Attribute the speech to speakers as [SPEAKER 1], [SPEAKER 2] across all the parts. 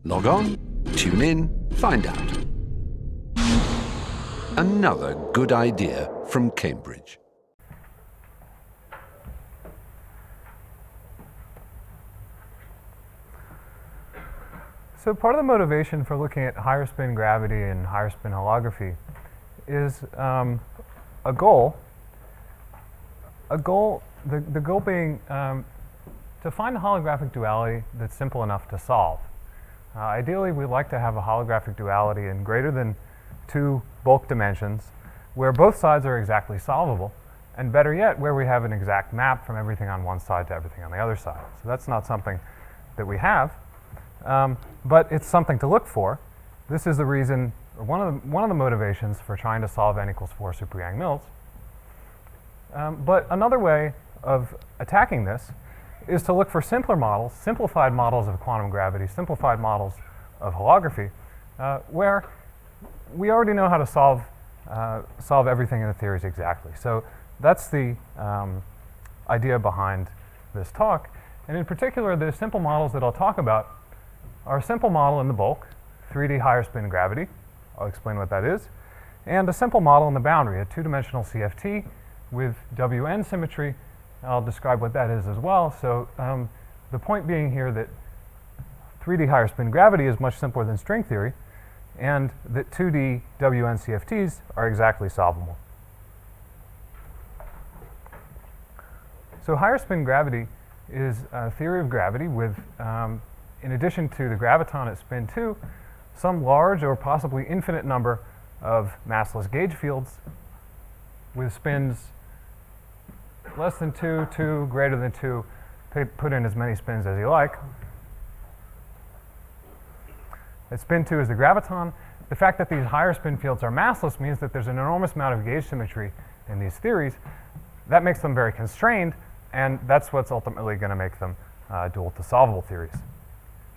[SPEAKER 1] Log on, tune in, find out. Another good idea from Cambridge.
[SPEAKER 2] So part of the motivation for looking at higher spin gravity and higher spin holography is a goal. The goal being to find a holographic duality that's simple enough to solve. Ideally, we'd like to have a holographic duality in greater than 2 bulk dimensions where both sides are exactly solvable, and better yet, where we have an exact map from everything on one side to everything on the other side. So that's not something that we have. But it's something to look for. This is the reason, or one of the motivations for trying to solve n equals 4 super Yang-Mills. But another way of attacking this is to look for simpler models, simplified models of quantum gravity, simplified models of holography, where we already know how to solve everything in the theories exactly. So that's the idea behind this talk. And in particular, the simple models that I'll talk about are a simple model in the bulk, 3D higher spin gravity. I'll explain what that is. And a simple model in the boundary, a 2-dimensional CFT with Wn symmetry. I'll describe what that is as well. So the point being here that 3D higher spin gravity is much simpler than string theory, and that 2D Wn CFTs are exactly solvable. So higher spin gravity is a theory of gravity with in addition to the graviton at spin 2, some large or possibly infinite number of massless gauge fields with spins less than 2, 2, greater than 2. Put in as many spins as you like. At spin 2 is the graviton. The fact that these higher spin fields are massless means that there's an enormous amount of gauge symmetry in these theories. That makes them very constrained, and that's what's ultimately going to make them dual to solvable theories.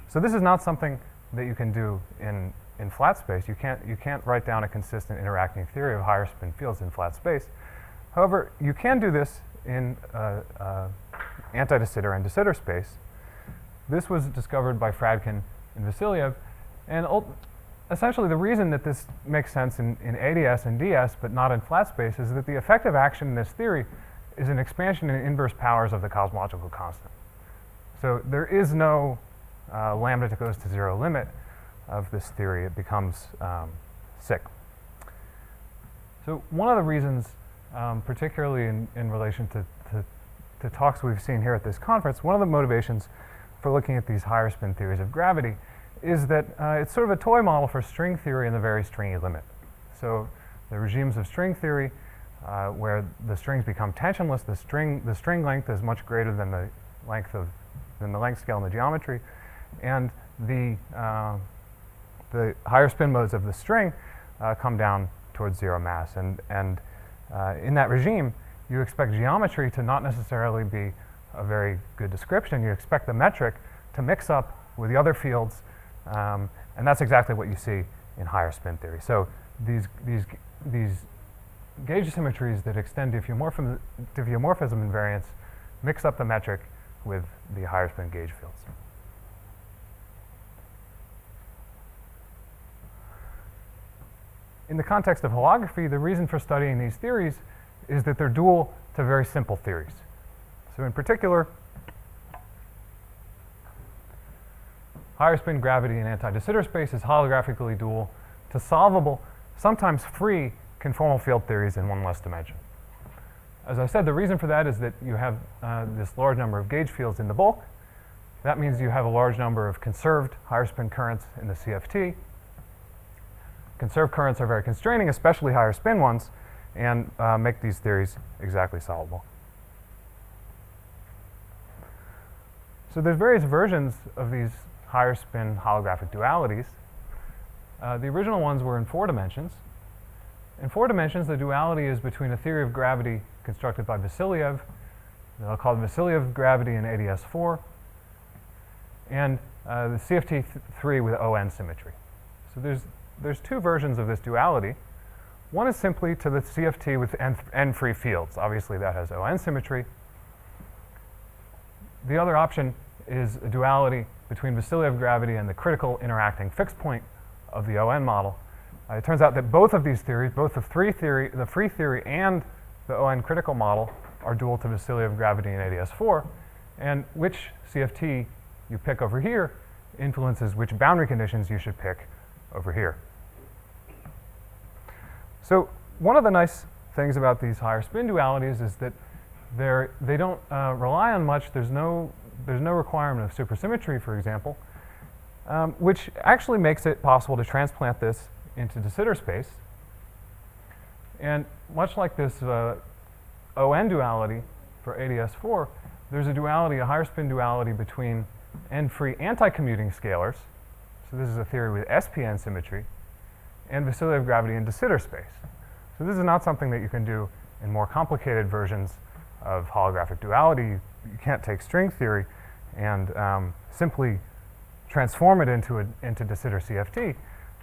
[SPEAKER 2] So this is not something that you can do in flat space. You can't write down a consistent interacting theory of higher spin fields in flat space. However, you can do this in anti-de Sitter and de Sitter space. This was discovered by Fradkin and Vasilyev, and essentially the reason that this makes sense in ADS and DS but not in flat space is that the effective action in this theory is an expansion in inverse powers of the cosmological constant. So there is no lambda that goes to 0 limit of this theory. It becomes sick. So one of the reasons, particularly in relation to talks we've seen here at this conference, one of the motivations for looking at these higher spin theories of gravity is that it's sort of a toy model for string theory in the very stringy limit. So the regimes of string theory where the strings become tensionless, the string length is much greater than the length scale in the geometry, and the higher spin modes of the string come down towards 0 mass. And in that regime, you expect geometry to not necessarily be a very good description. You expect the metric to mix up with the other fields, and that's exactly what you see in higher spin theory. So these gauge symmetries that extend diffeomorphism invariance mix up the metric with the higher spin gauge fields. In the context of holography, the reason for studying these theories is that they're dual to very simple theories. So in particular, higher spin gravity in anti-de Sitter space is holographically dual to solvable, sometimes free, conformal field theories in one less dimension. As I said, the reason for that is that you have this large number of gauge fields in the bulk. That means you have a large number of conserved higher spin currents in the CFT. Conserved currents are very constraining, especially higher spin ones, and make these theories exactly solvable. So there's various versions of these higher spin holographic dualities. The original ones were in 4 dimensions. In 4 dimensions, the duality is between a theory of gravity constructed by Vasilyev, that I'll call Vasilyev gravity in ADS4, and the CFT3 with ON symmetry. So there's 2 versions of this duality. One is simply to the CFT with n free fields. Obviously, that has ON symmetry. The other option is a duality between vicility of gravity and the critical interacting fixed point of the ON model. It turns out that both of these theories, both the free theory and the ON critical model, are dual to vicility of gravity in ADS4, and which CFT you pick over here influences which boundary conditions you should pick over here. So one of the nice things about these higher spin dualities is that they don't rely on much. There's no requirement of supersymmetry, for example, which actually makes it possible to transplant this into de Sitter space. And much like this ON duality for ADS4, there's a duality, a higher spin duality between n-free anti-commuting scalars. So this is a theory with SPN symmetry and vicility of gravity in de Sitter space. So this is not something that you can do in more complicated versions of holographic duality. You can't take string theory and simply transform it into de Sitter CFT,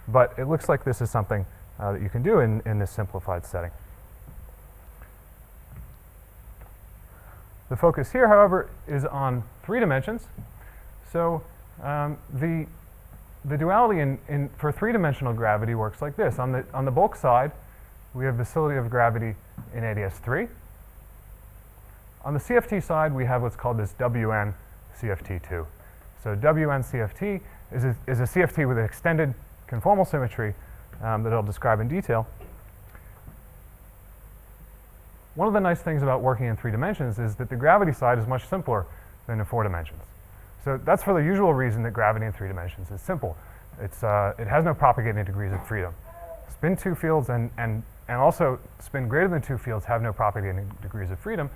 [SPEAKER 2] but it looks like this is something that you can do in this simplified setting. The focus here, however, is on 3 dimensions. So the duality for 3-dimensional gravity works like this. On the bulk side, we have vicility of gravity in ADS3. On the CFT side, we have what's called this WN CFT2. So WN CFT is a CFT with an extended conformal symmetry that I'll describe in detail. One of the nice things about working in 3 dimensions is that the gravity side is much simpler than in 4 dimensions. So that's for the usual reason that gravity in 3 dimensions is simple. It has no propagating degrees of freedom. Spin 2 fields and also spin greater than 2 fields have no propagating degrees of freedom,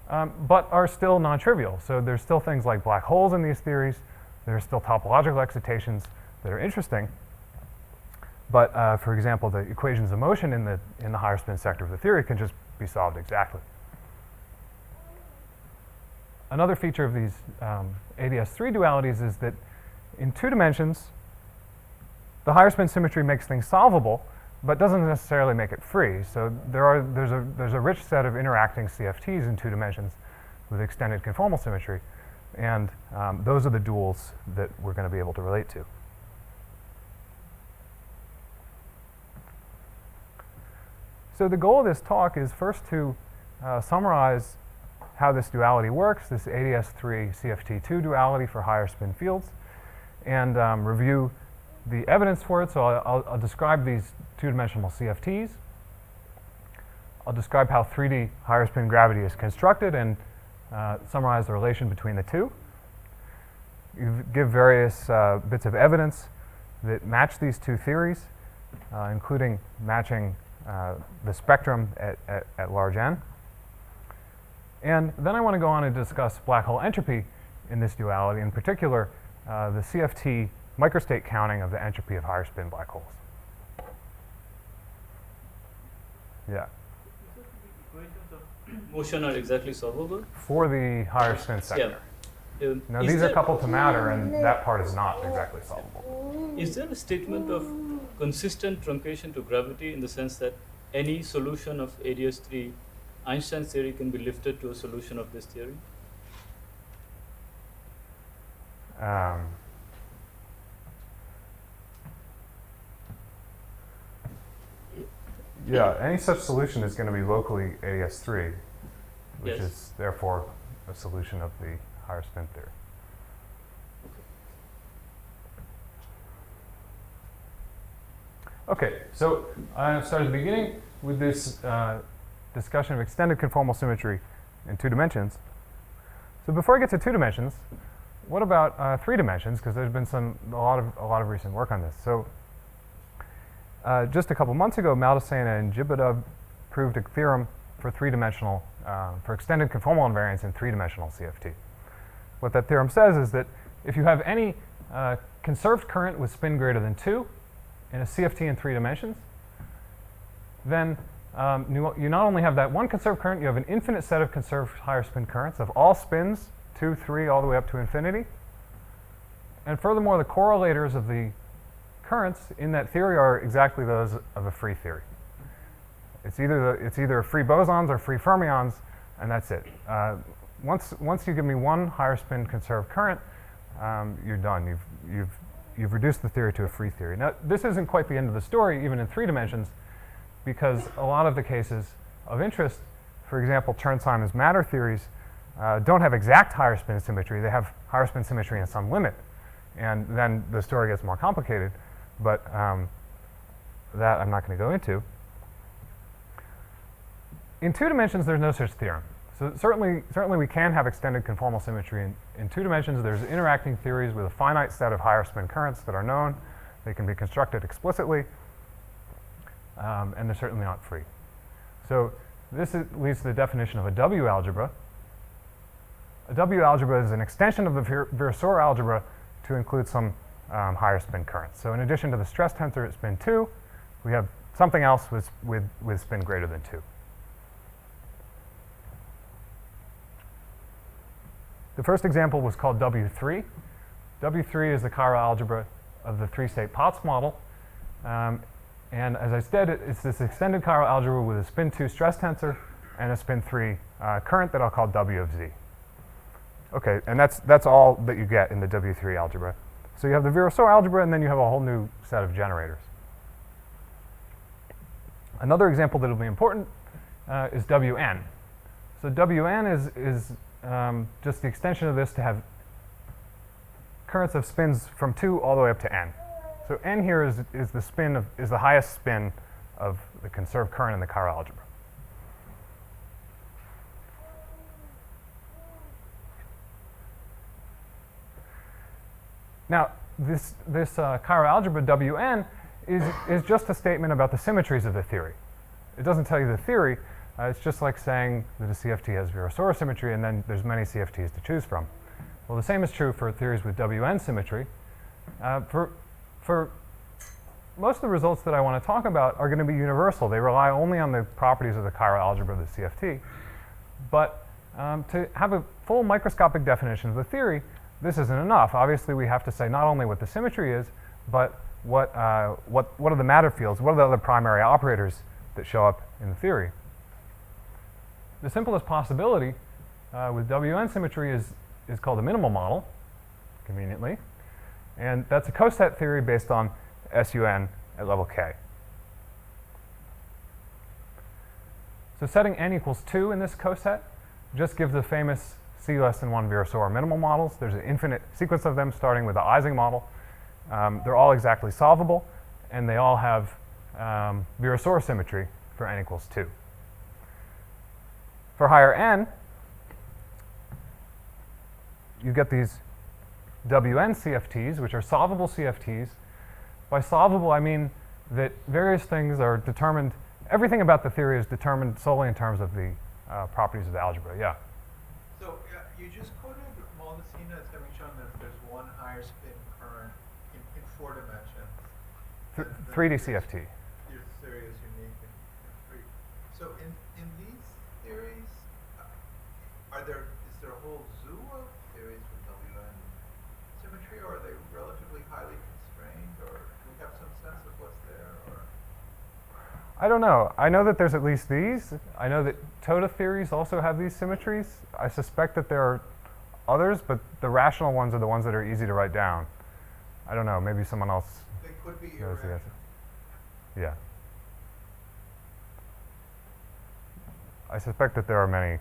[SPEAKER 2] but are still non-trivial. So there's still things like black holes in these theories. There are still topological excitations that are interesting. But for example, the equations of motion in the higher spin sector of the theory can just be solved exactly. Another feature of these ADS3 dualities is that in 2 dimensions, the higher spin symmetry makes things solvable, but doesn't necessarily make it free. So there's a rich set of interacting CFTs in 2 dimensions with extended conformal symmetry, and those are the duals that we're going to be able to relate to. So the goal of this talk is first to summarize how this duality works, this ADS3 CFT2 duality for higher spin fields, and review the evidence for it. So I'll describe these 2-dimensional CFTs. I'll describe how 3D higher spin gravity is constructed and summarize the relation between the two. You give various bits of evidence that match these 2 theories, including matching the spectrum at large n. And then I want to go on and discuss black hole entropy in this duality, in particular the CFT microstate counting of the entropy of higher spin black holes. Yeah.
[SPEAKER 3] Equations of motion are exactly solvable?
[SPEAKER 2] For the higher spin sector.
[SPEAKER 3] Yeah.
[SPEAKER 2] Now these are coupled to matter, and that part is not exactly solvable.
[SPEAKER 3] Is there a statement of consistent truncation to gravity in the sense that any solution of ADS3 Einstein's theory can be lifted to a solution of this theory?
[SPEAKER 2] Yeah, any such solution is going to be locally ADS3, which
[SPEAKER 3] Yes.
[SPEAKER 2] is therefore a solution of the higher spin theory. Okay, so I start at the beginning with this discussion of extended conformal symmetry in 2 dimensions. So before I get to 2 dimensions, what about 3 dimensions? Because there's been a lot of recent work on this. So just a couple months ago, Maldacena and Jibadov proved a theorem for 3-dimensional, for extended conformal invariance in 3-dimensional CFT. What that theorem says is that if you have any conserved current with spin greater than 2 in a CFT in 3 dimensions, then you not only have that one conserved current, you have an infinite set of conserved higher spin currents of all spins, 2, 3, all the way up to infinity. And furthermore, the correlators of the currents in that theory are exactly those of a free theory. It's either free bosons or free fermions, and that's it. Once you give me one higher spin conserved current, you're done. You've reduced the theory to a free theory. Now, this isn't quite the end of the story, even in 3 dimensions, because a lot of the cases of interest, for example, Chern-Simons matter theories, don't have exact higher spin symmetry. They have higher spin symmetry in some limit. And then the story gets more complicated, but that I'm not going to go into. In 2 dimensions, there's no such theorem. So certainly we can have extended conformal symmetry. In 2 dimensions, there's interacting theories with a finite set of higher spin currents that are known. They can be constructed explicitly, and they're certainly not free. So this leads to the definition of a W algebra. A W algebra is an extension of the Virasoro algebra to include some higher spin currents. So in addition to the stress tensor at spin 2, we have something else with spin greater than 2. The first example was called W3. W3 is the chiral algebra of the 3-state Potts model. And as I said, it's this extended chiral algebra with a spin 2 stress tensor and a spin 3 current that I'll call W of Z. Okay, and that's all that you get in the W3 algebra. So you have the Virasoro algebra, and then you have a whole new set of generators. Another example that will be important is Wn. So Wn is just the extension of this to have currents of spins from 2 all the way up to n. So n here is the highest spin of the conserved current in the chiral algebra. Now, this chiral algebra Wn is just a statement about the symmetries of the theory. It doesn't tell you the theory. It's just like saying that a CFT has Virasoro symmetry, and then there's many CFTs to choose from. Well, the same is true for theories with Wn symmetry. For most of the results that I want to talk about are going to be universal. They rely only on the properties of the chiral algebra of the CFT. But to have a full microscopic definition of the theory, this isn't enough. Obviously, we have to say not only what the symmetry is, but what are the matter fields, what are the other primary operators that show up in the theory. The simplest possibility with Wn symmetry is called a minimal model, conveniently. And that's a coset theory based on SUN at level k. So setting n equals 2 in this coset just gives the famous C less than 1 Virasoro minimal models. There's an infinite sequence of them starting with the Ising model. They're all exactly solvable, and they all have Virasoro symmetry for n equals 2. For higher n, you get these Wn CFTs, which are solvable CFTs. By solvable, I mean that various things are determined, everything about the theory is determined solely in terms of the properties of the algebra. Yeah?
[SPEAKER 4] So you just quoted Maldacena as having shown that there's one higher spin current in 4 dimensions.
[SPEAKER 2] 3D CFT.
[SPEAKER 4] Your theory is unique in 3. So in these theories, is there a whole zoo of theories with Wn symmetry, or are they relatively highly constrained, or do we have some sense of what's there? Or?
[SPEAKER 2] I don't know. I know that there's at least these. I know that Toda theories also have these symmetries. I suspect that there are others, but the rational ones are the ones that are easy to write down. I don't know. Maybe someone else
[SPEAKER 4] They could be
[SPEAKER 2] knows the
[SPEAKER 4] irrational.
[SPEAKER 2] answer. Yeah. I suspect that there are many.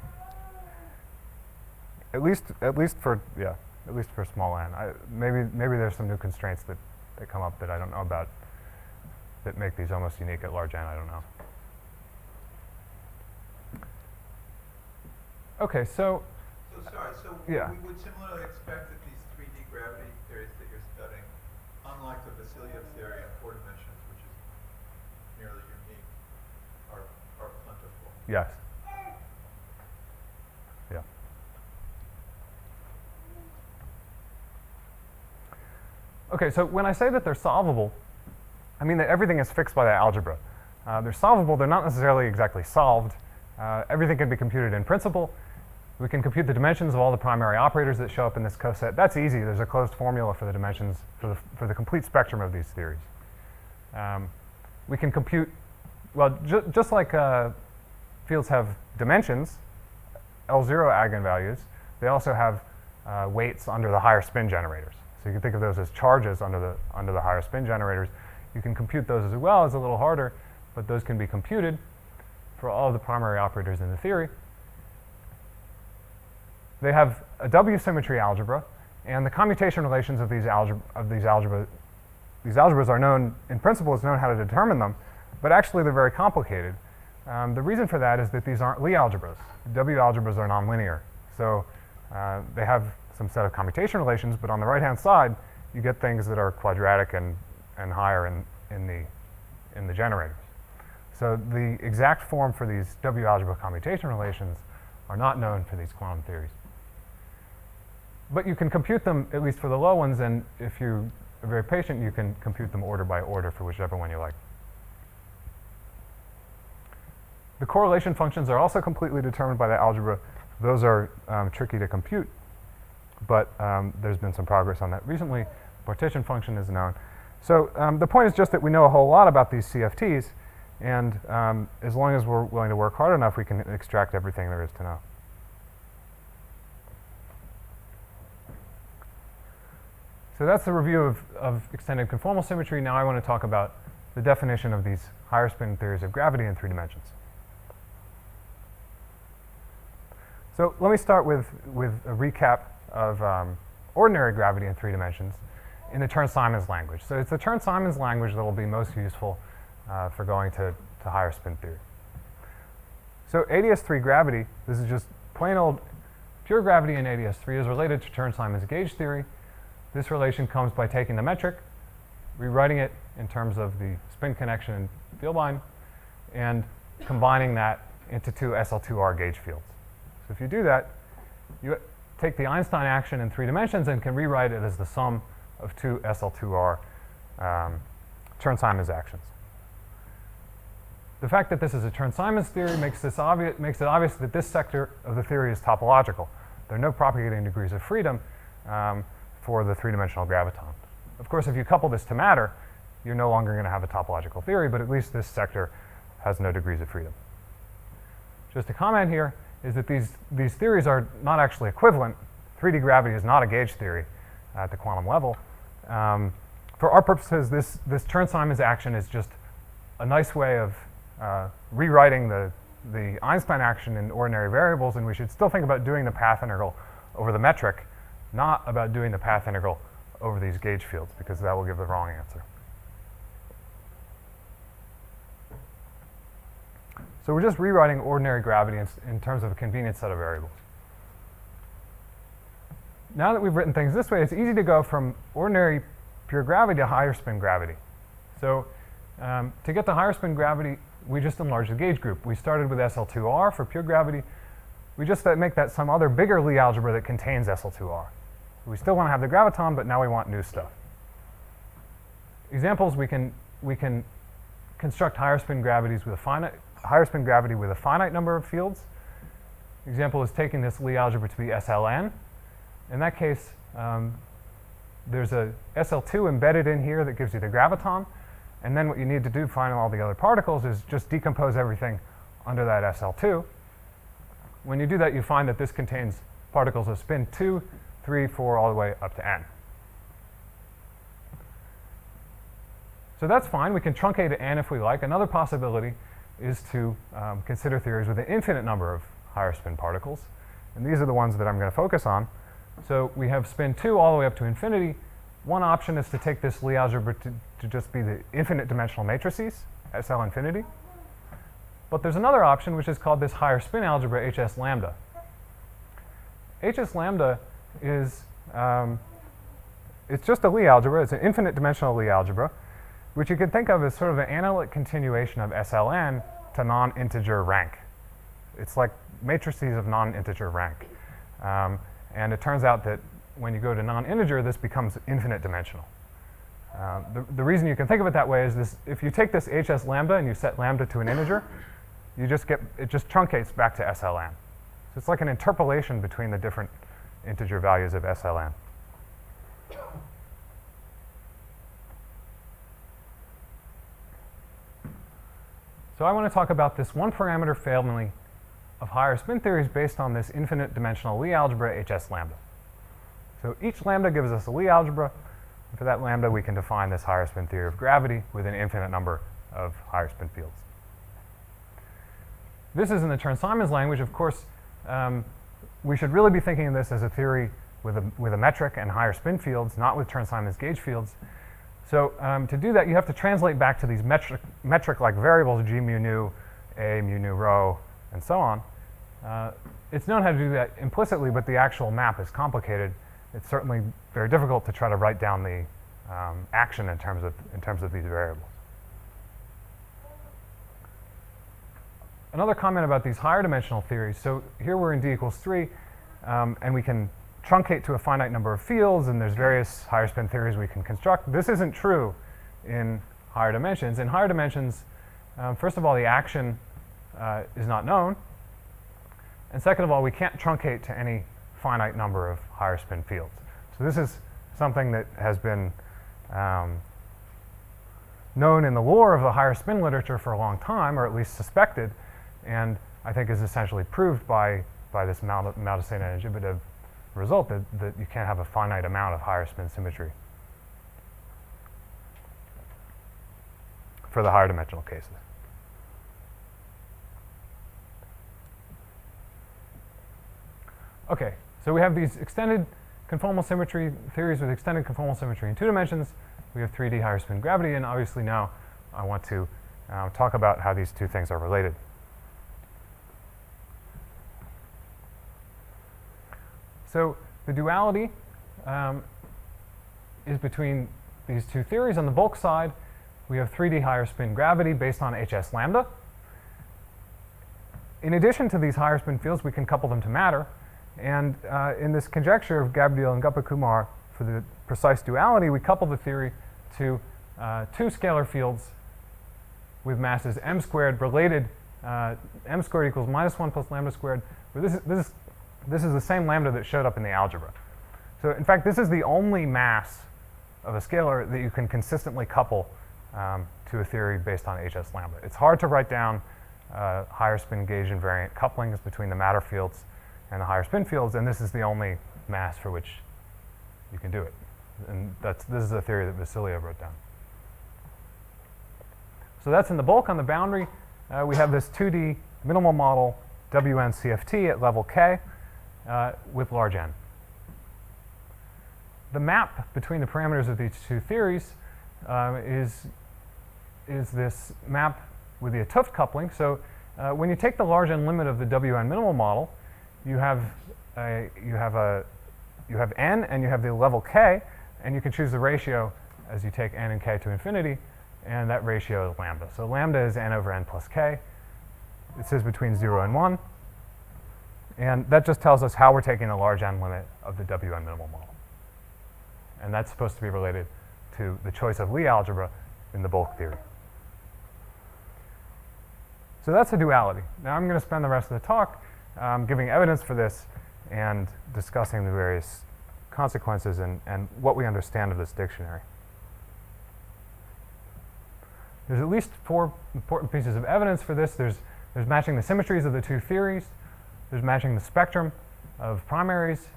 [SPEAKER 2] At least for small n. Maybe there's some new constraints that come up that I don't know about that make these almost unique at large n. I don't know. Okay, so
[SPEAKER 4] Yeah. We would similarly expect that these 3D gravity theories that you're studying, unlike the Vasilyev theory in 4 dimensions, which is nearly unique, are plentiful.
[SPEAKER 2] yes. Yeah. Okay, so when I say that they're solvable, I mean that everything is fixed by the algebra. They're solvable, they're not necessarily exactly solved. Everything can be computed in principle. We can compute the dimensions of all the primary operators that show up in this coset. That's easy. There's a closed formula for the dimensions for the complete spectrum of these theories. We can compute, well, just like fields have dimensions, L0 eigenvalues, they also have weights under the higher spin generators. So you can think of those as charges under the higher spin generators. You can compute those as well. It's a little harder, but those can be computed for all of the primary operators in the theory. They have a W-symmetry algebra, and the commutation relations of these algebras are known, in principle, it's known how to determine them, but actually they're very complicated. The reason for that is that these aren't Lie algebras. W algebras are nonlinear. So they have some set of commutation relations, but on the right-hand side, you get things that are quadratic and higher in the generators. So the exact form for these W algebra commutation relations are not known for these quantum theories. But you can compute them, at least for the low ones, and if you are very patient, you can compute them order by order for whichever one you like. The correlation functions are also completely determined by the algebra. Those are tricky to compute, but there's been some progress on that recently. Partition function is known. So the point is just that we know a whole lot about these CFTs, and as long as we're willing to work hard enough, we can extract everything there is to know. So that's the review of extended conformal symmetry. Now I want to talk about the definition of these higher spin theories of gravity in 3 dimensions. So let me start with a recap of ordinary gravity in 3 dimensions in the Chern-Simons language. So it's the Chern-Simons language that will be most useful for going to higher spin theory. So ADS3 gravity, this is just plain old pure gravity in ADS3, is related to Chern-Simons gauge theory. This relation comes by taking the metric, rewriting it in terms of the spin connection and field line, and combining that into 2 SL2R gauge fields. So if you do that, you take the Einstein action in 3 dimensions and can rewrite it as the sum of 2 SL2R Chern-Simons actions. The fact that this is a Chern-Simons theory makes it obvious that this sector of the theory is topological. There are no propagating degrees of freedom for the 3-dimensional graviton. Of course, if you couple this to matter, you're no longer going to have a topological theory, but at least this sector has no degrees of freedom. Just a comment here is that these theories are not actually equivalent. 3D gravity is not a gauge theory at the quantum level. For our purposes, this Chern-Simons action is just a nice way of rewriting the Einstein action in ordinary variables, and we should still think about doing the path integral over the metric, not about doing the path integral over these gauge fields, because that will give the wrong answer. So we're just rewriting ordinary gravity in terms of a convenient set of variables. Now that we've written things this way, it's easy to go from ordinary pure gravity to higher spin gravity. So to get the higher spin gravity, we just enlarged the gauge group. We started with SL2R for pure gravity. We just make that some other bigger Lie algebra that contains SL2R. We still want to have the graviton, but now we want new stuff. Examples, we can construct higher spin gravities with a finite number of fields. Example is taking this Lie algebra to be SLN. In that case, there's a SL2 embedded in here that gives you the graviton. And then what you need to do to find all the other particles is just decompose everything under that SL2. When you do that, you find that this contains particles of spin 2, 3, 4, all the way up to n. So that's fine. We can truncate to n if we like. Another possibility is to consider theories with an infinite number of higher spin particles. And these are the ones that I'm going to focus on. So we have spin 2 all the way up to infinity. One option is to take this Lie algebra to just be the infinite dimensional matrices, SL infinity. But there's another option, which is called this higher spin algebra, HS lambda. HS lambda is it's just a Lie algebra. It's an infinite dimensional Lie algebra, which you can think of as sort of an analytic continuation of SLN to non-integer rank. It's like matrices of non-integer rank. And it turns out that when you go to non-integer, this becomes infinite dimensional. The reason you can think of it that way is this: if you take this HS lambda and you set lambda to an integer, you just get, it just truncates back to SLN. So it's like an interpolation between the different integer values of SLN. So I want to talk about this one parameter family of higher spin theories based on this infinite dimensional Lie algebra HS lambda. So each lambda gives us a Lie algebra. And for that lambda, we can define this higher spin theory of gravity with an infinite number of higher spin fields. This is in the Chern-Simons language. Of course, we should really be thinking of this as a theory with a metric and higher spin fields, not with Chern-Simons gauge fields. So to do that, you have to translate back to these metric-like variables, g mu nu, a mu nu rho, and so on. It's known how to do that implicitly, but the actual map is complicated. It's certainly very difficult to try to write down the action in terms of these variables. Another comment about these higher dimensional theories. So here we're in d equals 3, and we can truncate to a finite number of fields, and there's various higher spin theories we can construct. This isn't true in higher dimensions. In higher dimensions, first of all, the action is not known. And second of all, we can't truncate to any finite number of higher spin fields. So this is something that has been known in the lore of the higher spin literature for a long time, or at least suspected, and I think is essentially proved by this Malthusanian intuitive result that you can't have a finite amount of higher spin symmetry for the higher dimensional cases. Okay, so we have these extended conformal symmetry theories with extended conformal symmetry in 2 dimensions. We have 3D higher spin gravity, and obviously now I want to talk about how these two things are related. So the duality is between these two theories. On the bulk side, we have 3D higher spin gravity based on HS lambda. In addition to these higher spin fields, we can couple them to matter. And in this conjecture of Gabdiel and Gopakumar for the precise duality, we couple the theory to 2 scalar fields with masses m squared related, m squared equals -1 plus lambda squared. But this is the same lambda that showed up in the algebra. So in fact, this is the only mass of a scalar that you can consistently couple to a theory based on HS lambda. It's hard to write down higher spin gauge invariant couplings between the matter fields and the higher spin fields, and this is the only mass for which you can do it. And this is a theory that Vasiliev wrote down. So that's in the bulk. On the boundary, we have this 2D minimal model WN CFT at level K with large N. The map between the parameters of these two theories is this map with the 't Hooft coupling. So when you take the large N limit of the WN minimal model, you have n and you have the level k, and you can choose the ratio as you take n and k to infinity, and that ratio is lambda. So lambda is n over n plus k. It says between 0 and 1, and that just tells us how we're taking the large N limit of the WN minimal model. And that's supposed to be related to the choice of Lie algebra in the bulk theory. So that's a duality. Now I'm going to spend the rest of the talk giving evidence for this and discussing the various consequences and what we understand of this dictionary. There's at least 4 important pieces of evidence for this. There's matching the symmetries of the two theories. There's matching the spectrum of primaries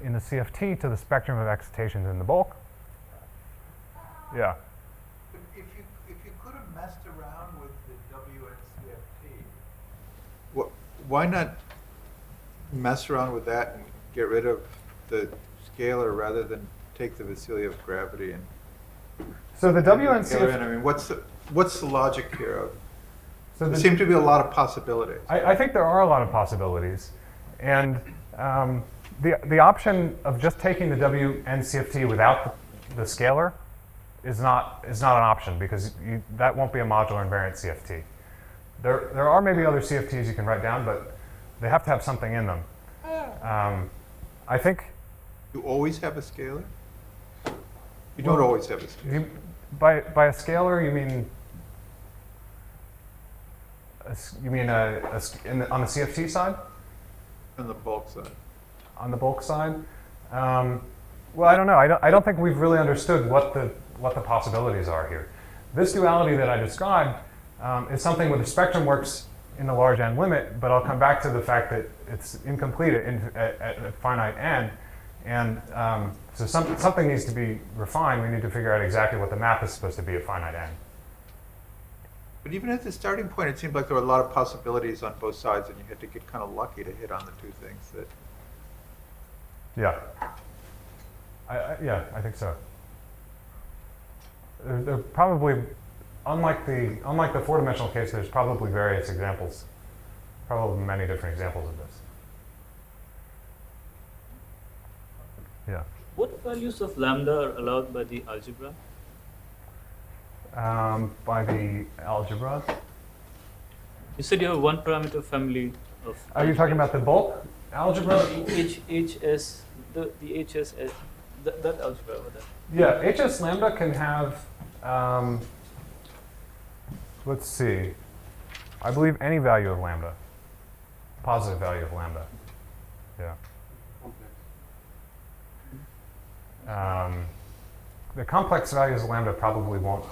[SPEAKER 2] in the CFT to the spectrum of excitations in the bulk. Yeah.
[SPEAKER 4] If you could have messed around with the WNCFT, why not mess around with that and get rid of the scalar rather than take the Vasiliev gravity and
[SPEAKER 2] so the WNCFT.
[SPEAKER 4] I mean, what's the logic here of?
[SPEAKER 2] So
[SPEAKER 4] there seem to be a lot of possibilities.
[SPEAKER 2] I think there are a lot of possibilities, and the option of just taking the WNCFT without the scalar is not an option, because that won't be a modular invariant CFT. There are maybe other CFTs you can write down, but they have to have something in them. I think
[SPEAKER 4] you always have a scalar. You don't always have a scalar.
[SPEAKER 2] By a scalar, you mean on the CFT side?
[SPEAKER 4] On the bulk side.
[SPEAKER 2] On the bulk side? Well, I don't know. I don't think we've really understood what the possibilities are here. This duality that I described is something where the spectrum works in the large N limit, but I'll come back to the fact that it's incomplete at finite N. And so something needs to be refined. We need to figure out exactly what the map is supposed to be at finite n.
[SPEAKER 4] But even at the starting point, it seemed like there were a lot of possibilities on both sides, and you had to get kind of lucky to hit on the two things that.
[SPEAKER 2] Yeah. I think so. There probably, unlike the four-dimensional case, there's probably various examples, probably many different examples of this. Yeah.
[SPEAKER 3] What values of lambda are allowed by the algebra?
[SPEAKER 2] By the algebra.
[SPEAKER 3] You said you have one parameter family of.
[SPEAKER 2] Are you talking about the bulk algebra?
[SPEAKER 3] HS, the HSS, that algebra over there.
[SPEAKER 2] Yeah, HS lambda can have, let's see, I believe any value of lambda, positive value of lambda. Yeah. The complex values of lambda probably won't.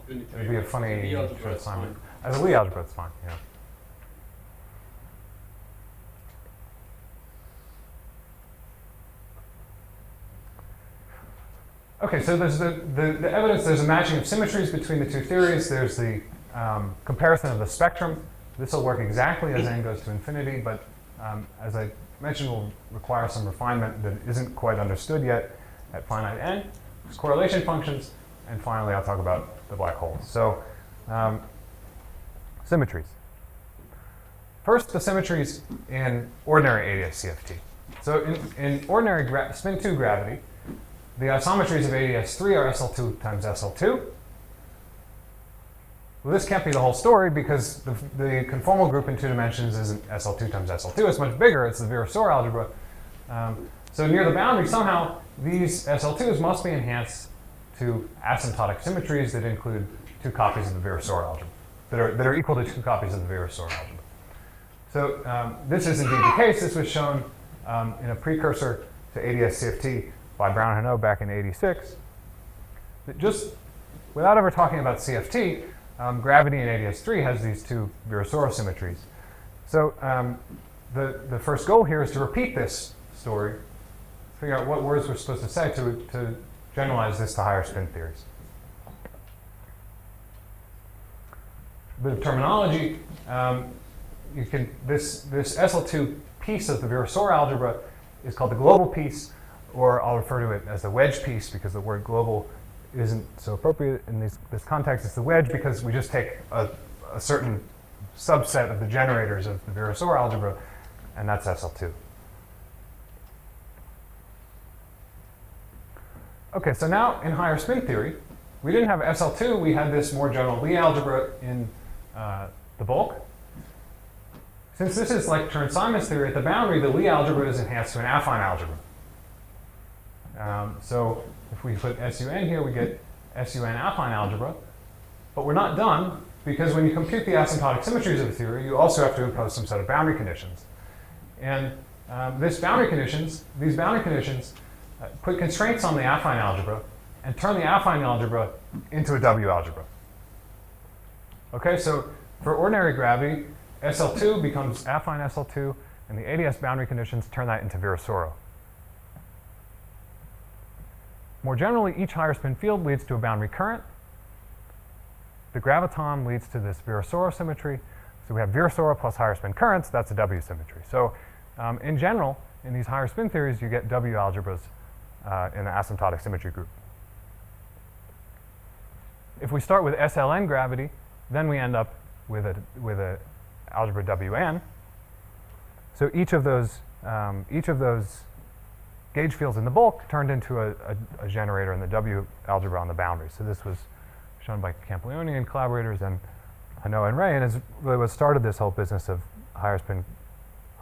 [SPEAKER 2] It'd be a funny short assignment. As a Lie algebra, it's fine. Yeah. Okay, so there's the evidence. There's a matching of symmetries between the two theories. There's the comparison of the spectrum. This will work exactly as n goes to infinity, but as I mentioned, will require some refinement that isn't quite understood yet at finite n. There's correlation functions, and finally I'll talk about the black holes. So symmetries. First, the symmetries in ordinary ADS CFT. So in ordinary spin 2 gravity, the isometries of ADS3 are SL2 times SL2. Well, this can't be the whole story because the conformal group in 2 dimensions isn't SL2 times SL2. It's much bigger. It's the Virasoro algebra. So near the boundary, somehow, these SL2s must be enhanced to asymptotic symmetries that include 2 copies of the Virasoro algebra, that are equal to 2 copies of the Virasoro algebra. So this is indeed the case. This was shown in a precursor to ADS CFT by Brown and Ho back in '86. Just without ever talking about CFT, gravity in ADS3 has these 2 Virasoro symmetries. So the first goal here is to repeat this story, figure out what words we're supposed to say to generalize this to higher spin theories. A bit of terminology. This SL2 piece of the Virasoro algebra is called the global piece, or I'll refer to it as the wedge piece because the word global isn't so appropriate in this context. It's the wedge because we just take a certain subset of the generators of the Virasoro algebra, and that's SL2. Okay, so now in higher spin theory, we didn't have SL2. We had this more general Lie algebra in the bulk. Since this is like Chern-Simons theory, at the boundary, the Lie algebra is enhanced to an affine algebra. So if we put SUN here, we get SUN affine algebra. But we're not done, because when you compute the asymptotic symmetries of the theory, you also have to impose some set of boundary conditions. And these boundary conditions put constraints on the affine algebra and turn the affine algebra into a W algebra. Okay, so for ordinary gravity, SL2 becomes affine SL2, and the ADS boundary conditions turn that into Virasoro. More generally, each higher spin field leads to a boundary current. The graviton leads to this Virasoro symmetry. So we have Virasoro plus higher spin currents. That's a W symmetry. So in general, in these higher spin theories, you get W algebras in the asymptotic symmetry group. If we start with SLN gravity, then we end up with a algebra WN. So each of those gauge fields in the bulk turned into a generator in the W algebra on the boundary. So this was shown by Campione and collaborators and Hanot and Ray, and is really what started this whole business of higher spin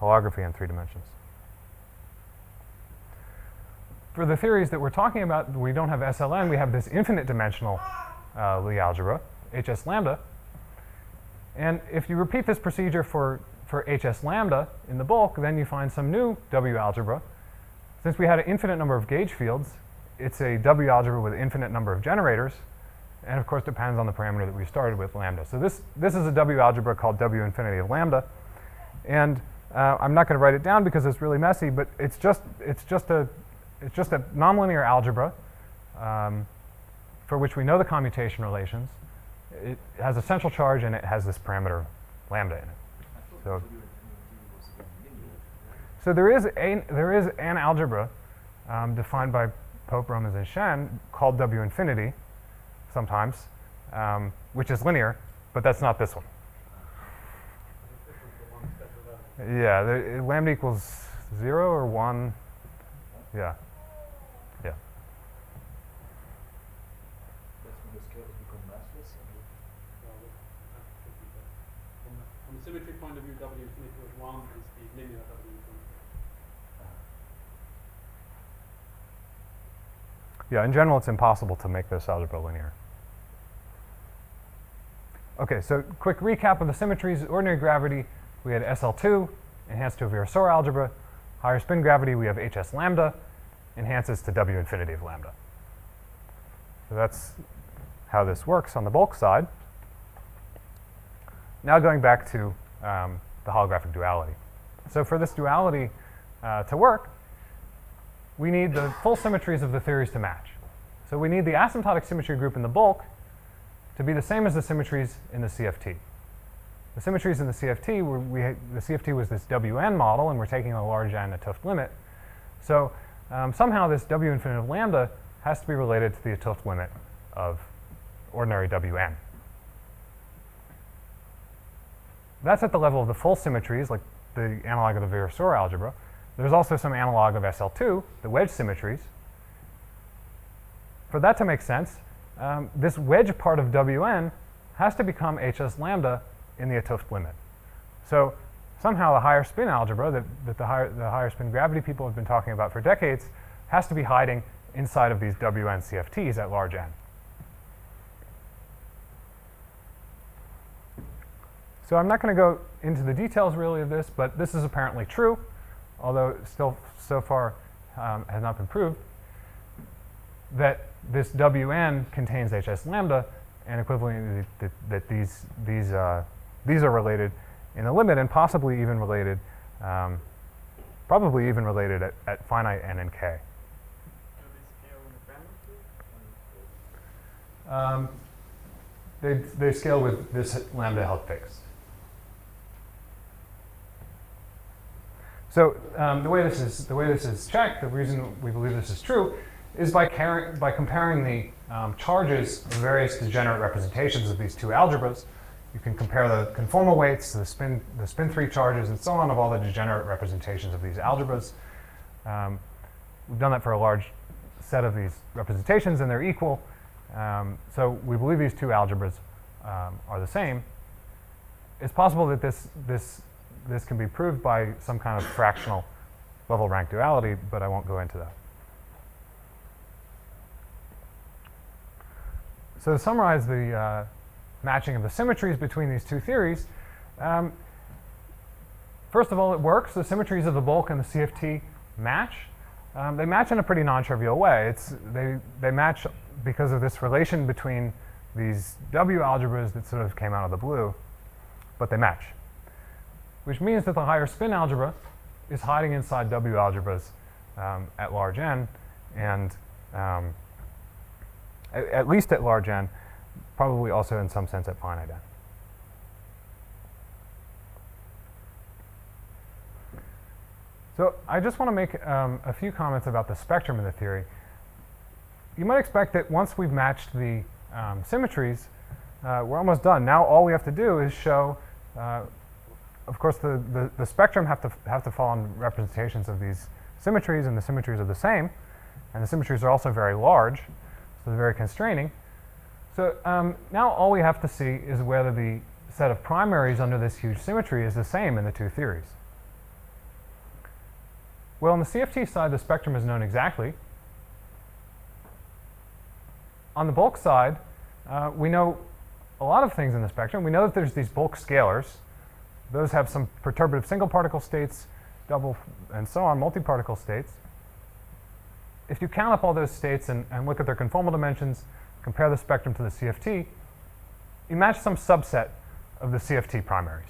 [SPEAKER 2] holography in 3 dimensions. For the theories that we're talking about, we don't have SLN, we have this infinite dimensional Lie algebra, HS lambda. And if you repeat this procedure for HS lambda in the bulk, then you find some new W algebra. Since we had an infinite number of gauge fields, it's a W algebra with an infinite number of generators, and of course depends on the parameter that we started with, lambda. So this is a W algebra called W infinity of lambda, and I'm not going to write it down because it's really messy, but it's just a nonlinear algebra for which we know the commutation relations. It has a central charge and it has this parameter lambda in it. So there is an algebra defined by Pope, Romans, and Shen called W infinity sometimes, which is linear, but that's not this one. Yeah, lambda equals 0 or 1. Yeah. Yeah.
[SPEAKER 5] That's when the scales become massless.
[SPEAKER 6] From the symmetry point of view, W infinity of 1 is the linear W infinity.
[SPEAKER 2] Yeah, in general, it's impossible to make this algebra linear. Okay, so quick recap of the symmetries. Ordinary gravity, we had SL2, enhanced to a Virasoro algebra. Higher spin gravity, we have HS lambda, enhances to W infinity of lambda. So that's how this works on the bulk side. Now going back to the holographic duality. So for this duality to work, we need the full symmetries of the theories to match. So we need the asymptotic symmetry group in the bulk to be the same as the symmetries in the CFT. The symmetries in the CFT, the CFT was this Wn model, and we're taking a large n, a 't Hooft limit. So somehow this W infinity of lambda has to be related to the 't Hooft limit of ordinary Wn. That's at the level of the full symmetries, like the analog of the Virasoro algebra. There's also some analog of SL2, the wedge symmetries. For that to make sense, this wedge part of Wn has to become HS lambda in the 't Hooft limit. So somehow the higher spin algebra that the higher spin gravity people have been talking about for decades has to be hiding inside of these Wn CFTs at large n. So I'm not going to go into the details really of this, but this is apparently true, although still so far has not been proved, that this Wn contains HS lambda, and equivalently that these are related in the limit, and possibly even related, probably even related at finite n and k. They scale with this lambda held fixed. So the way this is checked, the reason we believe this is true, is by comparing the charges of various degenerate representations of these two algebras. You can compare the conformal weights, the spin 3 charges, and so on of all the degenerate representations of these algebras. We've done that for a large set of these representations, and they're equal. So we believe these two algebras are the same. It's possible that this can be proved by some kind of fractional level rank duality, but I won't go into that. So to summarize the matching of the symmetries between these two theories, first of all, it works. The symmetries of the bulk and the CFT match. They match in a pretty non-trivial way. They match because of this relation between these W algebras that sort of came out of the blue, but they match. Which means that the higher spin algebra is hiding inside W algebras at large n, and at least at large n, probably also in some sense at finite n. So I just want to make a few comments about the spectrum in the theory. You might expect that once we've matched the symmetries, we're almost done. Now all we have to do is show, of course, the spectrum have to fall on representations of these symmetries, and the symmetries are the same, and the symmetries are also very large, so they're very constraining. So now all we have to see is whether the set of primaries under this huge symmetry is the same in the two theories. Well, on the CFT side, the spectrum is known exactly. On the bulk side, we know a lot of things in the spectrum. We know that there's these bulk scalars. Those have some perturbative single particle states, double, and so on, multi-particle states. If you count up all those states and look at their conformal dimensions, compare the spectrum to the CFT, you match some subset of the CFT primaries.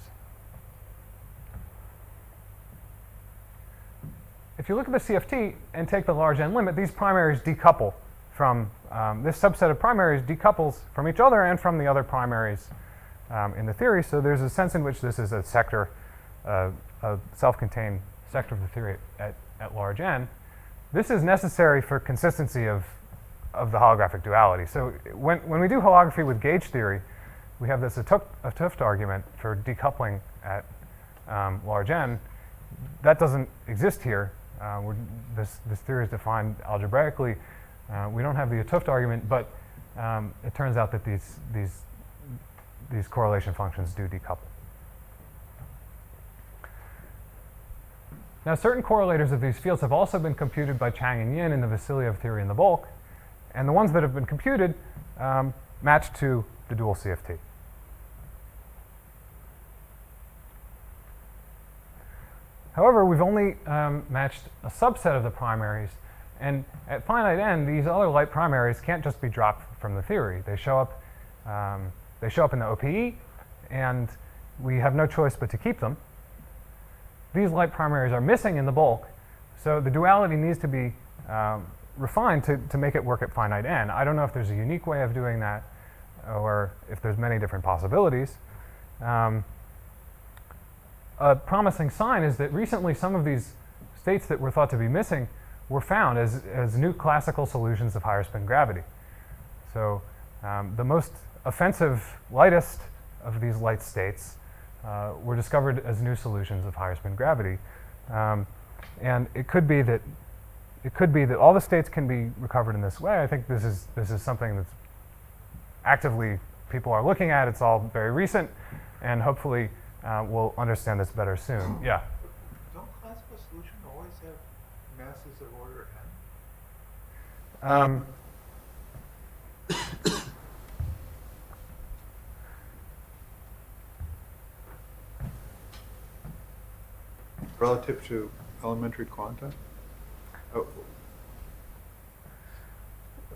[SPEAKER 2] if you look at the CFT and take the large N limit, these primaries decouple from, this subset of primaries decouples from each other and from the other primaries in the theory. So there's a sense in which this is a sector, a self-contained sector of the theory at large N. This is necessary for consistency of the holographic duality. So when we do holography with gauge theory, we have this Atoft argument for decoupling at large N. That doesn't exist here. This theory is defined algebraically. We don't have the Atoft argument, but it turns out that these correlation functions do decouple. Now, certain correlators of these fields have also been computed by Chang and Yin in the Vasilyev theory in the bulk, and the ones that have been computed match to the dual CFT. However, we've only matched a subset of the primaries, and at finite n, these other light primaries can't just be dropped from the theory. They show up in the OPE, and we have no choice but to keep them. These light primaries are missing in the bulk, so the duality needs to be refined to make it work at finite n. I don't know if there's a unique way of doing that, or if there's many different possibilities. A promising sign is that recently some of these states that were thought to be missing were found as new classical solutions of higher spin gravity. So the most offensive, lightest of these light states were discovered as new solutions of higher spin gravity. And it could be that all the states can be recovered in this way. I think this is something that's actively people are looking at. It's all very recent, and hopefully we'll understand this better soon. Yeah.
[SPEAKER 4] Don't classical solutions always have masses of order n? Relative to elementary quanta? Oh.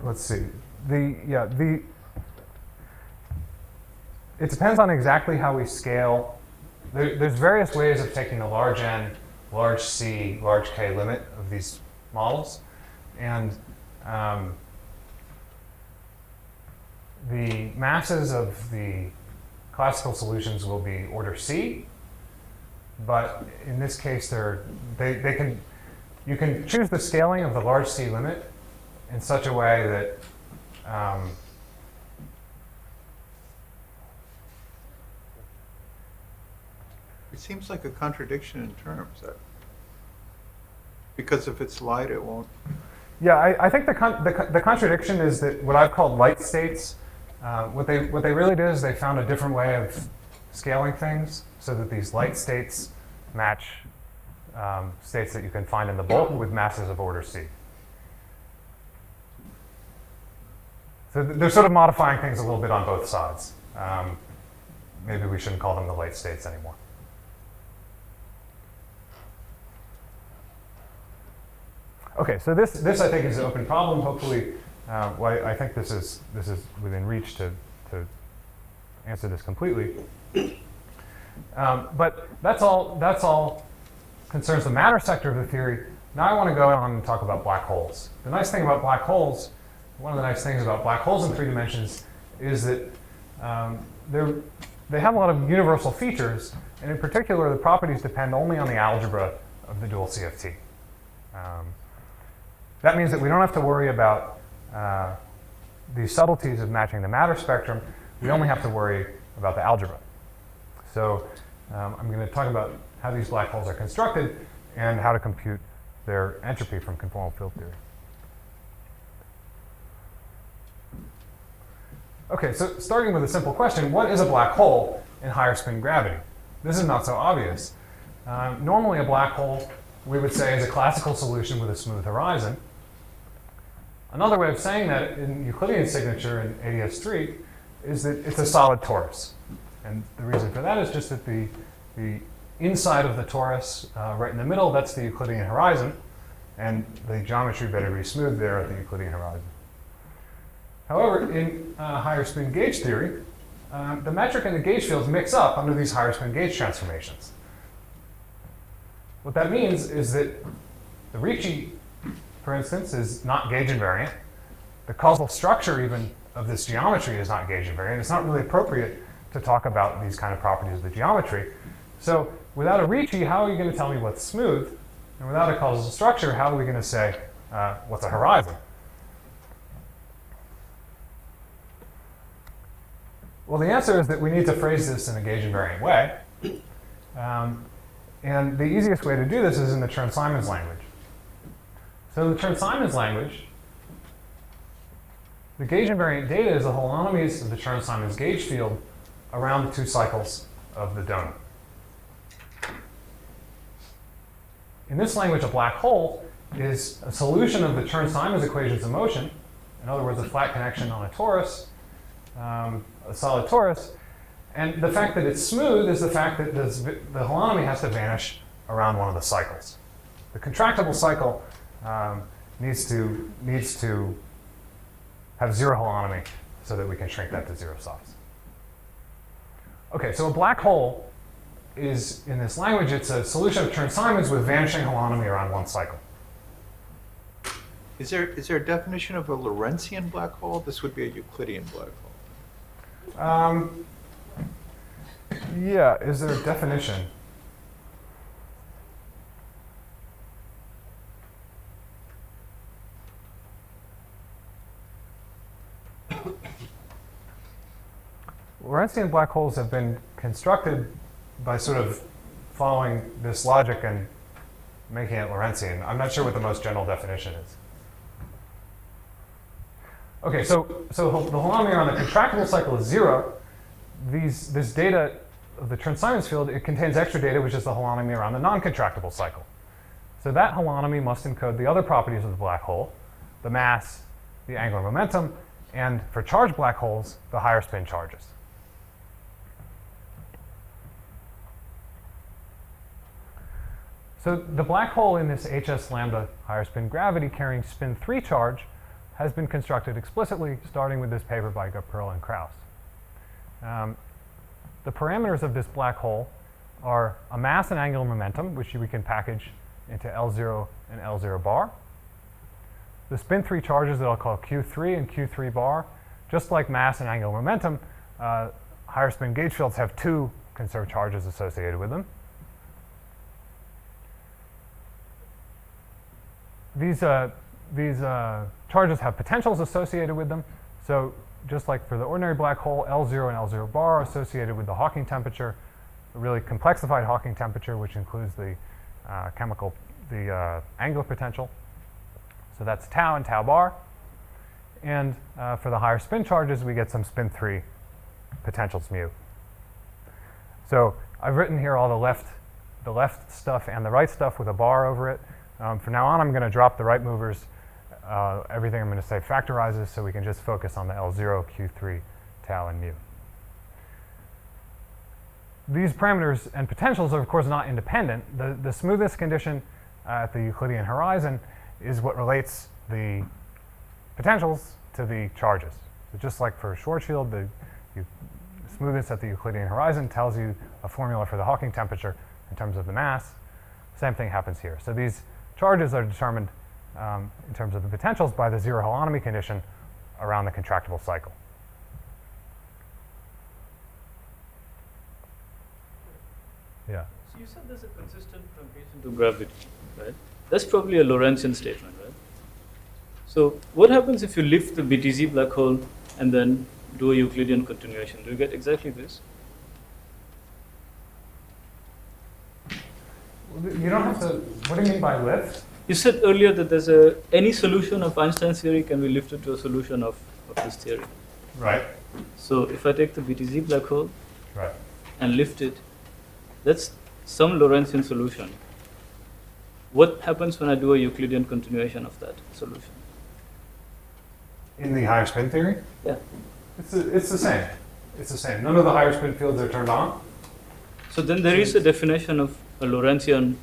[SPEAKER 2] Let's see. It depends on exactly how we scale. There's various ways of taking the large N, large C, large K limit of these models. And the masses of the classical solutions will be order C. But in this case, you can choose the scaling of the large C limit in such a way that
[SPEAKER 4] it seems like a contradiction in terms. Because if it's light, it won't.
[SPEAKER 2] Yeah, I think the contradiction is that what I've called light states, what they really did is they found a different way of scaling things so that these light states match states that you can find in the bulk with masses of order C. So they're sort of modifying things a little bit on both sides. Maybe we shouldn't call them the light states anymore. Okay, so this I think is an open problem. Hopefully, I think this is within reach to answer this completely. But that's all concerns the matter sector of the theory. Now I want to go on and talk about black holes. The nice thing about black holes, one of the nice things about black holes in 3 dimensions is that they have a lot of universal features, and in particular, the properties depend only on the algebra of the dual CFT. That means that we don't have to worry about the subtleties of matching the matter spectrum. We only have to worry about the algebra. So I'm going to talk about how these black holes are constructed and how to compute their entropy from conformal field theory. Okay, so starting with a simple question, what is a black hole in higher spin gravity? This is not so obvious. Normally a black hole, we would say, is a classical solution with a smooth horizon. Another way of saying that in Euclidean signature in ADS3 is that it's a solid torus. And the reason for that is just that the inside of the torus, right in the middle, that's the Euclidean horizon. And the geometry better be smooth there at the Euclidean horizon. However, in higher spin gauge theory, the metric and the gauge fields mix up under these higher spin gauge transformations. What that means is that The Ricci, for instance, is not gauge invariant. The causal structure even of this geometry is not gauge invariant. It's not really appropriate to talk about these kind of properties of the geometry. So without a Ricci, how are you going to tell me what's smooth? And without a causal structure, how are we going to say what's a horizon? Well, the answer is that we need to phrase this in a gauge invariant way. And the easiest way to do this is in the Chern-Simons language. So in the Chern-Simons language, the gauge invariant data is the holonomies of the Chern-Simons gauge field around the 2 cycles of the donut. In this language, a black hole is a solution of the Chern-Simons equations of motion. In other words, a flat connection on a torus, a solid torus. And the fact that it's smooth is the fact that the holonomy has to vanish around one of the cycles. The contractible cycle needs to have 0 holonomy so that we can shrink that to 0 size. Okay, so a black hole is, in this language, it's a solution of Chern-Simons with vanishing holonomy around one cycle.
[SPEAKER 4] Is there a definition of a Lorentzian black hole? This would be a Euclidean black hole.
[SPEAKER 2] Yeah, is there a definition? Lorentzian black holes have been constructed by sort of following this logic and making it Lorentzian. I'm not sure what the most general definition is. Okay, so the holonomy around the contractible cycle is 0. This data of the Chern-Simons field, it contains extra data, which is the holonomy around the non-contractible cycle. So that holonomy must encode the other properties of the black hole, the mass, the angular momentum, and for charged black holes, the higher spin charges. So the black hole in this HS lambda higher spin gravity carrying spin 3 charge has been constructed explicitly, starting with this paper by Perl and Krauss. The parameters of this black hole are a mass and angular momentum, which we can package into L0 and L0 bar. The spin 3 charges that I'll call Q3 and Q3 bar, just like mass and angular momentum, higher spin gauge fields have 2 conserved charges associated with them. These charges have potentials associated with them. So just like for the ordinary black hole, L0 and L0 bar are associated with the Hawking temperature, a really complexified Hawking temperature, which includes the angular potential. So that's tau and tau bar. And for the higher spin charges, we get some spin 3 potentials mu. So I've written here all the left stuff and the right stuff with a bar over it. From now on, I'm going to drop the right movers. Everything I'm going to say factorizes, so we can just focus on the L0, Q3, tau, and mu. These parameters and potentials are, of course, not independent. The smoothness condition at the Euclidean horizon is what relates the potentials to the charges. So just like for Schwarzschild, the smoothness at the Euclidean horizon tells you a formula for the Hawking temperature in terms of the mass. Same thing happens here. So these charges are determined in terms of the potentials by the 0 holonomy condition around the contractible cycle. Yeah.
[SPEAKER 3] So you said there's a consistent truncation to gravity, right? That's probably a Lorentzian statement, right? So what happens if you lift the BTZ black hole and then do a Euclidean continuation? Do you get exactly this?
[SPEAKER 2] You don't have to, what do you mean by lift?
[SPEAKER 3] You said earlier that there's any solution of Einstein's theory can be lifted to a solution of this theory.
[SPEAKER 2] Right.
[SPEAKER 3] So if I take the BTZ black hole
[SPEAKER 2] Right.
[SPEAKER 3] and lift it, that's some Lorentzian solution. What happens when I do a Euclidean continuation of that solution?
[SPEAKER 2] In the higher spin theory?
[SPEAKER 3] Yeah.
[SPEAKER 2] It's the same. It's the same. None of the higher spin fields are turned on.
[SPEAKER 3] So then there is a definition of a Lorentzian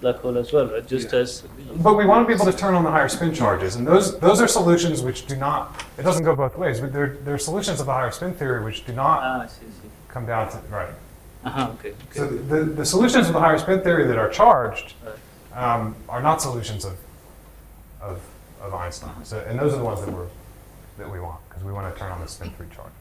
[SPEAKER 3] black hole as well, right? Just as
[SPEAKER 2] But we want to be able to turn on the higher spin charges, and those are solutions which do not, it doesn't go both ways, but they're solutions of the higher spin theory which do not
[SPEAKER 3] I see.
[SPEAKER 2] come down to, right.
[SPEAKER 3] Okay.
[SPEAKER 2] So the solutions of the higher spin theory that are charged
[SPEAKER 3] Right.
[SPEAKER 2] are not solutions of Einstein. So, and those are the ones that we want, because we want to turn on the spin-free charge.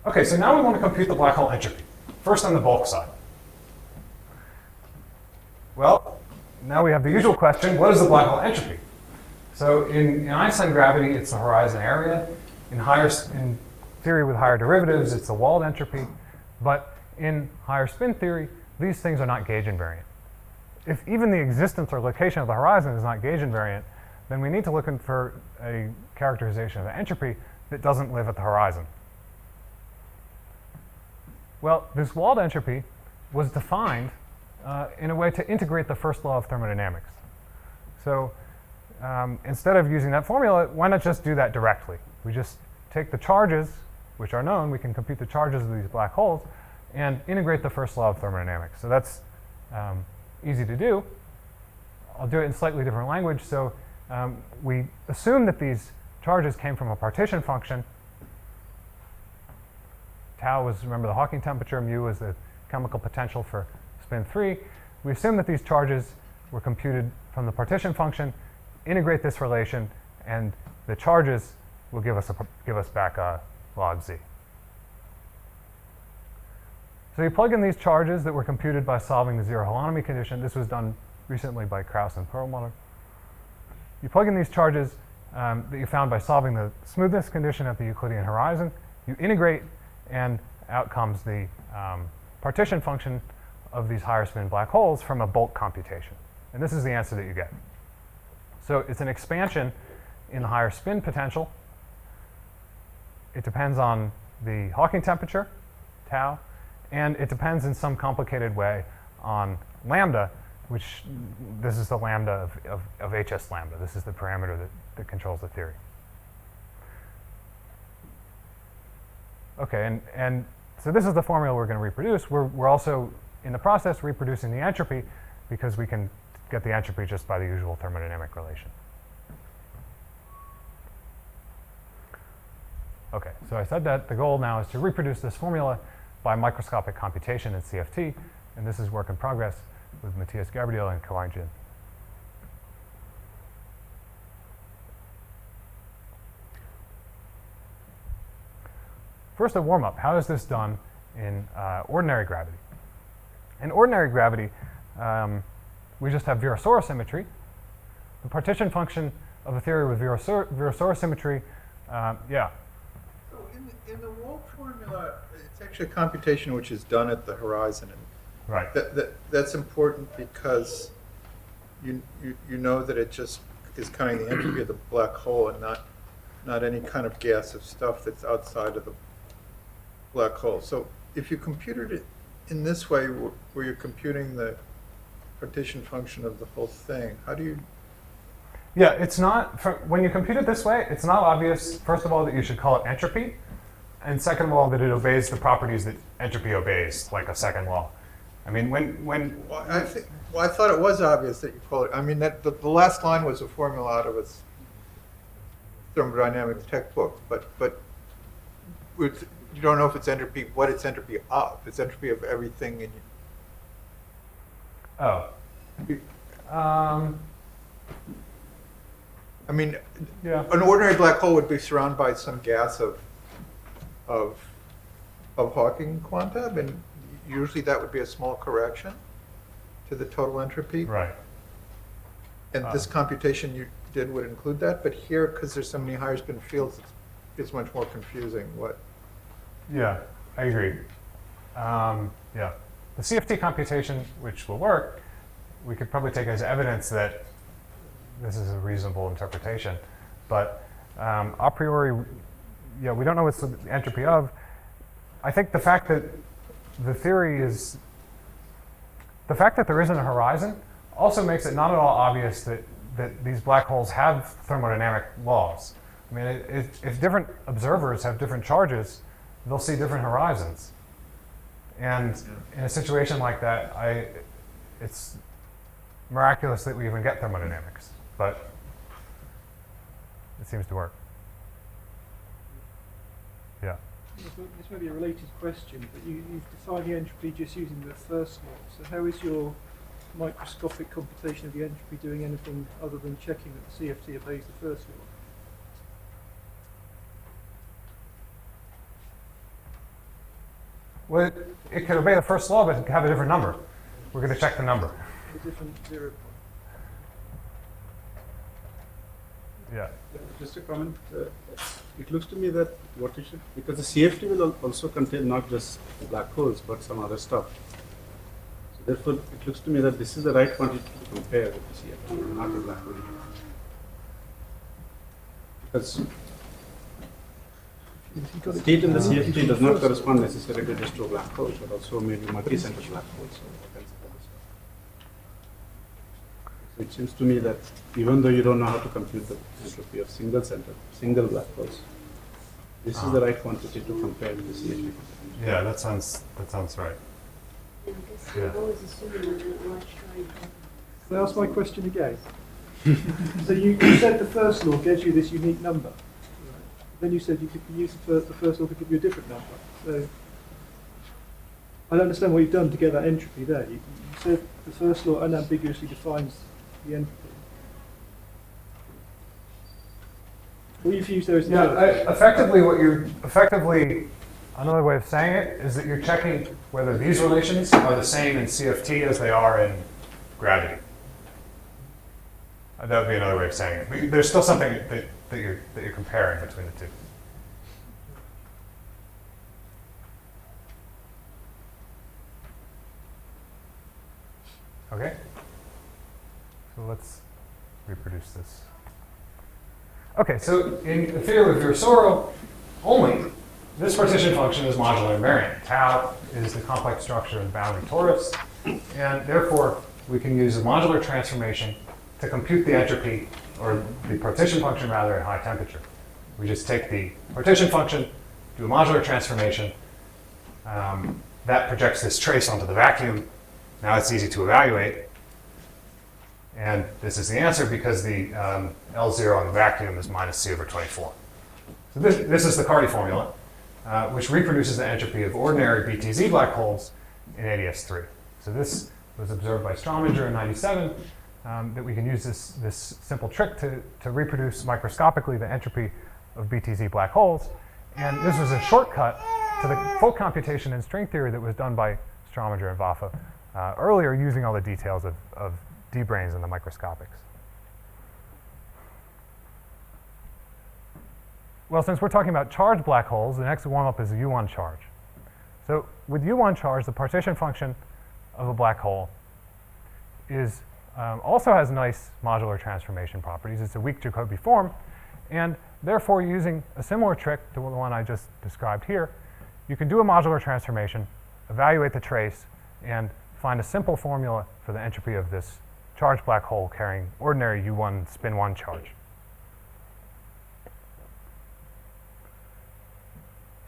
[SPEAKER 2] Okay, so now we want to compute the black hole entropy. First on the bulk side. Well, now we have the usual question, what is the black hole entropy? So in Einstein gravity, it's the horizon area. In theory with higher derivatives, it's the walled entropy. But in higher spin theory, these things are not gauge invariant. If even the existence or location of the horizon is not gauge invariant, then we need to look for a characterization of the entropy that doesn't live at the horizon. Well, this walled entropy was defined in a way to integrate the first law of thermodynamics. So instead of using that formula, why not just do that directly? We just take the charges, which are known, we can compute the charges of these black holes, and integrate the first law of thermodynamics. So that's easy to do. I'll do it in slightly different language. So we assume that these charges came from a partition function. Tau was, remember, the Hawking temperature. Mu was the chemical potential for spin 3. We assume that these charges were computed from the partition function, integrate this relation, and the charges will give us back a log z. So you plug in these charges that were computed by solving the zero holonomy condition. This was done recently by Krauss and Perlmutter. You plug in these charges that you found by solving the smoothness condition at the Euclidean horizon. You integrate, and out comes the partition function of these higher spin black holes from a bulk computation. And this is the answer that you get. So it's an expansion in the higher spin potential. It depends on the Hawking temperature, tau, and it depends in some complicated way on lambda, which this is the lambda of HS lambda. This is the parameter that controls the theory. Okay, and so this is the formula we're going to reproduce. We're also, in the process, reproducing the entropy because we can get the entropy just by the usual thermodynamic relation. Okay, so I said that the goal now is to reproduce this formula by microscopic computation in CFT, and this is work in progress with Matthias Gabriel and Kawai Jin. First, a warm-up. How is this done in ordinary gravity? In ordinary gravity, we just have Virasoro symmetry. The partition function of a theory with Virasoro symmetry, yeah.
[SPEAKER 4] So in the wall formula, it's actually a computation which is done at the horizon. And
[SPEAKER 2] Right.
[SPEAKER 4] That's important because you know that it just is counting the entropy of the black hole and not any kind of gas of stuff that's outside of the black hole. So if you computed it in this way, where you're computing the partition function of the whole thing, how do you?
[SPEAKER 2] Yeah, it's not, when you compute it this way, it's not obvious, first of all, that you should call it entropy, and second of all, that it obeys the properties that entropy obeys, like a second law. I mean, when
[SPEAKER 4] Well, I thought it was obvious that you call it. I mean, that the last line was a formula out of a thermodynamics textbook, but you don't know if it's entropy, what it's entropy of. It's entropy of everything in you.
[SPEAKER 2] Oh.
[SPEAKER 4] I mean,
[SPEAKER 2] Yeah.
[SPEAKER 4] an ordinary black hole would be surrounded by some gas of Hawking quanta, and usually that would be a small correction to the total entropy.
[SPEAKER 2] Right.
[SPEAKER 4] And this computation you did would include that, but here, because there's so many higher spin fields, it's much more confusing. What?
[SPEAKER 2] Yeah, I agree. Yeah. The CFT computation, which will work, we could probably take as evidence that this is a reasonable interpretation. But a priori, yeah, we don't know what's the entropy of. I think the fact that the theory is, the fact that there isn't a horizon also makes it not at all obvious that these black holes have thermodynamic laws. I mean, if different observers have different charges, they'll see different horizons. And in a situation like that, it's miraculous that we even get thermodynamics, but it seems to work. Yeah.
[SPEAKER 5] This may be a related question, but you've defined the entropy just using the first law. So how is your microscopic computation of the entropy doing anything other than checking that the CFT obeys the first law?
[SPEAKER 2] Well, it could obey the first law, but it could have a different number. We're going to check the number.
[SPEAKER 5] A different 0 point.
[SPEAKER 2] Yeah.
[SPEAKER 7] Just a comment. It looks to me that what you should, because the CFT will also contain not just black holes but some other stuff. So therefore, it looks to me that this is the right quantity to compare with the CFT, not the black hole. Because the state in the CFT does not correspond necessarily just to a black hole, but also maybe multi-center black holes. So it seems to me that even though you don't know how to compute the entropy of single black holes, this is the right quantity to compare with the CFT.
[SPEAKER 2] Yeah, that sounds right. Yeah.
[SPEAKER 5] Can I ask my question again? So you said the first law gives you this unique number. Then you said you could use the first law to give you a different number. So I don't understand what you've done to get that entropy there. You said the first law unambiguously defines the entropy. What you've used there is
[SPEAKER 2] Effectively, another way of saying it is that you're checking whether these relations are the same in CFT as they are in gravity. That would be another way of saying it. But there's still something that you're comparing between the two. Okay. So let's reproduce this. Okay, so in the theory of Virasoro only, this partition function is modular invariant. Tau is the complex structure of the boundary torus, and therefore we can use a modular transformation to compute the entropy, or the partition function rather, at high temperature. We just take the partition function, do a modular transformation, that projects this trace onto the vacuum. Now it's easy to evaluate. And this is the answer because the L0 in the vacuum is minus C over 24. So this is the Carty formula, which reproduces the entropy of ordinary BTZ black holes in ADS3. So this was observed by Strominger in '97, that we can use this simple trick to reproduce microscopically the entropy of BTZ black holes. And this was a shortcut to the full computation in string theory that was done by Strominger and Vafa earlier, using all the details of D-branes and the microscopics. Well, since we're talking about charged black holes, the next warm-up is a U1 charge. So with U1 charge, the partition function of a black hole is also has nice modular transformation properties. It's a weak Jacobi form, and therefore, using a similar trick to the one I just described here, you can do a modular transformation, evaluate the trace, and find a simple formula for the entropy of this charged black hole carrying ordinary U1 spin 1 charge.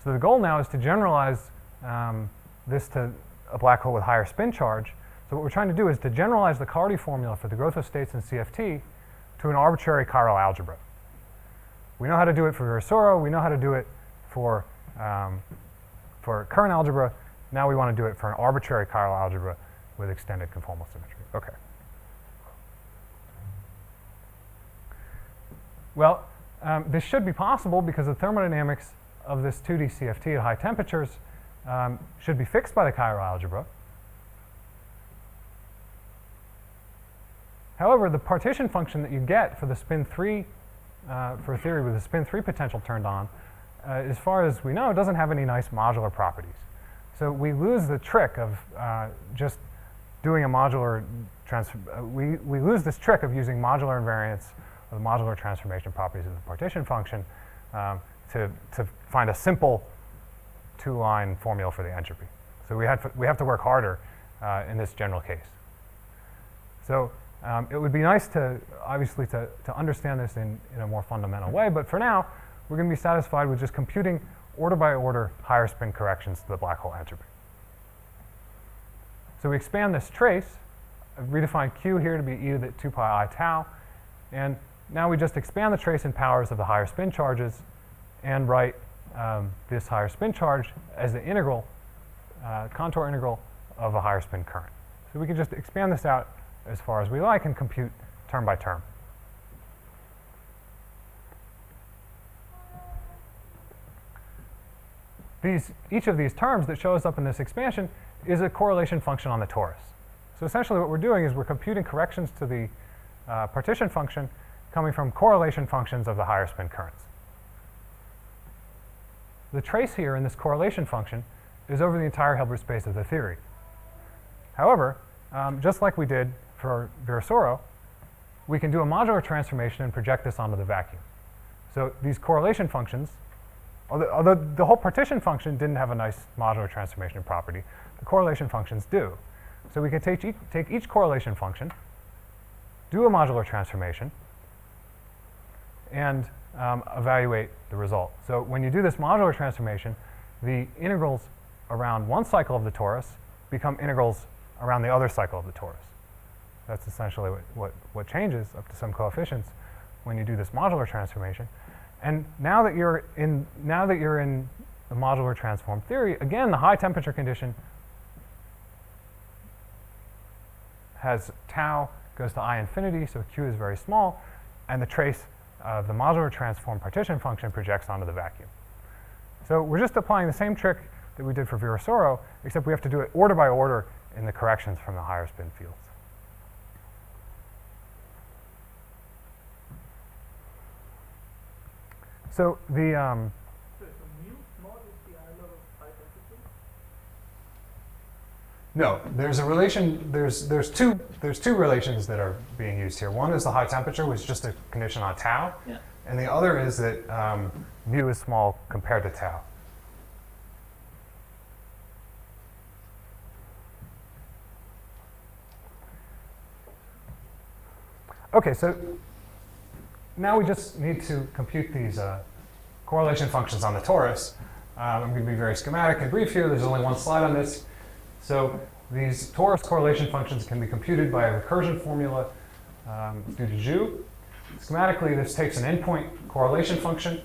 [SPEAKER 2] So the goal now is to generalize this to a black hole with higher spin charge. So what we're trying to do is to generalize the Carty formula for the growth of states in CFT to an arbitrary chiral algebra. We know how to do it for Virasoro. We know how to do it for current algebra. Now we want to do it for an arbitrary chiral algebra with extended conformal symmetry. Okay. Well, this should be possible because the thermodynamics of this 2D CFT at high temperatures should be fixed by the chiral algebra. However, the partition function that you get for the spin 3, for a theory with the spin 3 potential turned on, as far as we know, doesn't have any nice modular properties. So we lose the trick of just doing a modular we lose this trick of using modular invariance or the modular transformation properties of the partition function to find a simple two-line formula for the entropy. So we have to work harder in this general case. So it would be nice to, obviously, to understand this in a more fundamental way, but for now, we're going to be satisfied with just computing order by order higher spin corrections to the black hole entropy. So we expand this trace. I've redefined Q here to be e to the 2 pi I tau, and now we just expand the trace in powers of the higher spin charges and write this higher spin charge as the integral, contour integral of a higher spin current. So we can just expand this out as far as we like and compute term by term. Each of these terms that shows up in this expansion is a correlation function on the torus. So essentially what we're doing is we're computing corrections to the partition function coming from correlation functions of the higher spin currents. The trace here in this correlation function is over the entire Hilbert space of the theory. However, just like we did for Virasoro, we can do a modular transformation and project this onto the vacuum. So these correlation functions, although the whole partition function didn't have a nice modular transformation property, the correlation functions do. So we can take each correlation function, do a modular transformation, and evaluate the result. So when you do this modular transformation, the integrals around one cycle of the torus become integrals around the other cycle of the torus. That's essentially what changes up to some coefficients when you do this modular transformation. And now that you're in the modular transform theory, again, the high temperature condition has tau goes to I infinity, so Q is very small, and the trace of the modular transform partition function projects onto the vacuum. So we're just applying the same trick that we did for Virasoro, except we have to do it order by order in the corrections from the higher spin fields. So the
[SPEAKER 5] So mu small is the island of high temperature?
[SPEAKER 2] no, there's a relation. There's two relations that are being used here. One is the high temperature, which is just a condition on tau,
[SPEAKER 3] Yeah.
[SPEAKER 2] and the other is that mu is small compared to tau. Okay, so now we just need to compute these correlation functions on the torus. I'm going to be very schematic and brief here. There's only one slide on this. So these torus correlation functions can be computed by a recursion formula due to Zhu. Schematically, this takes an endpoint correlation function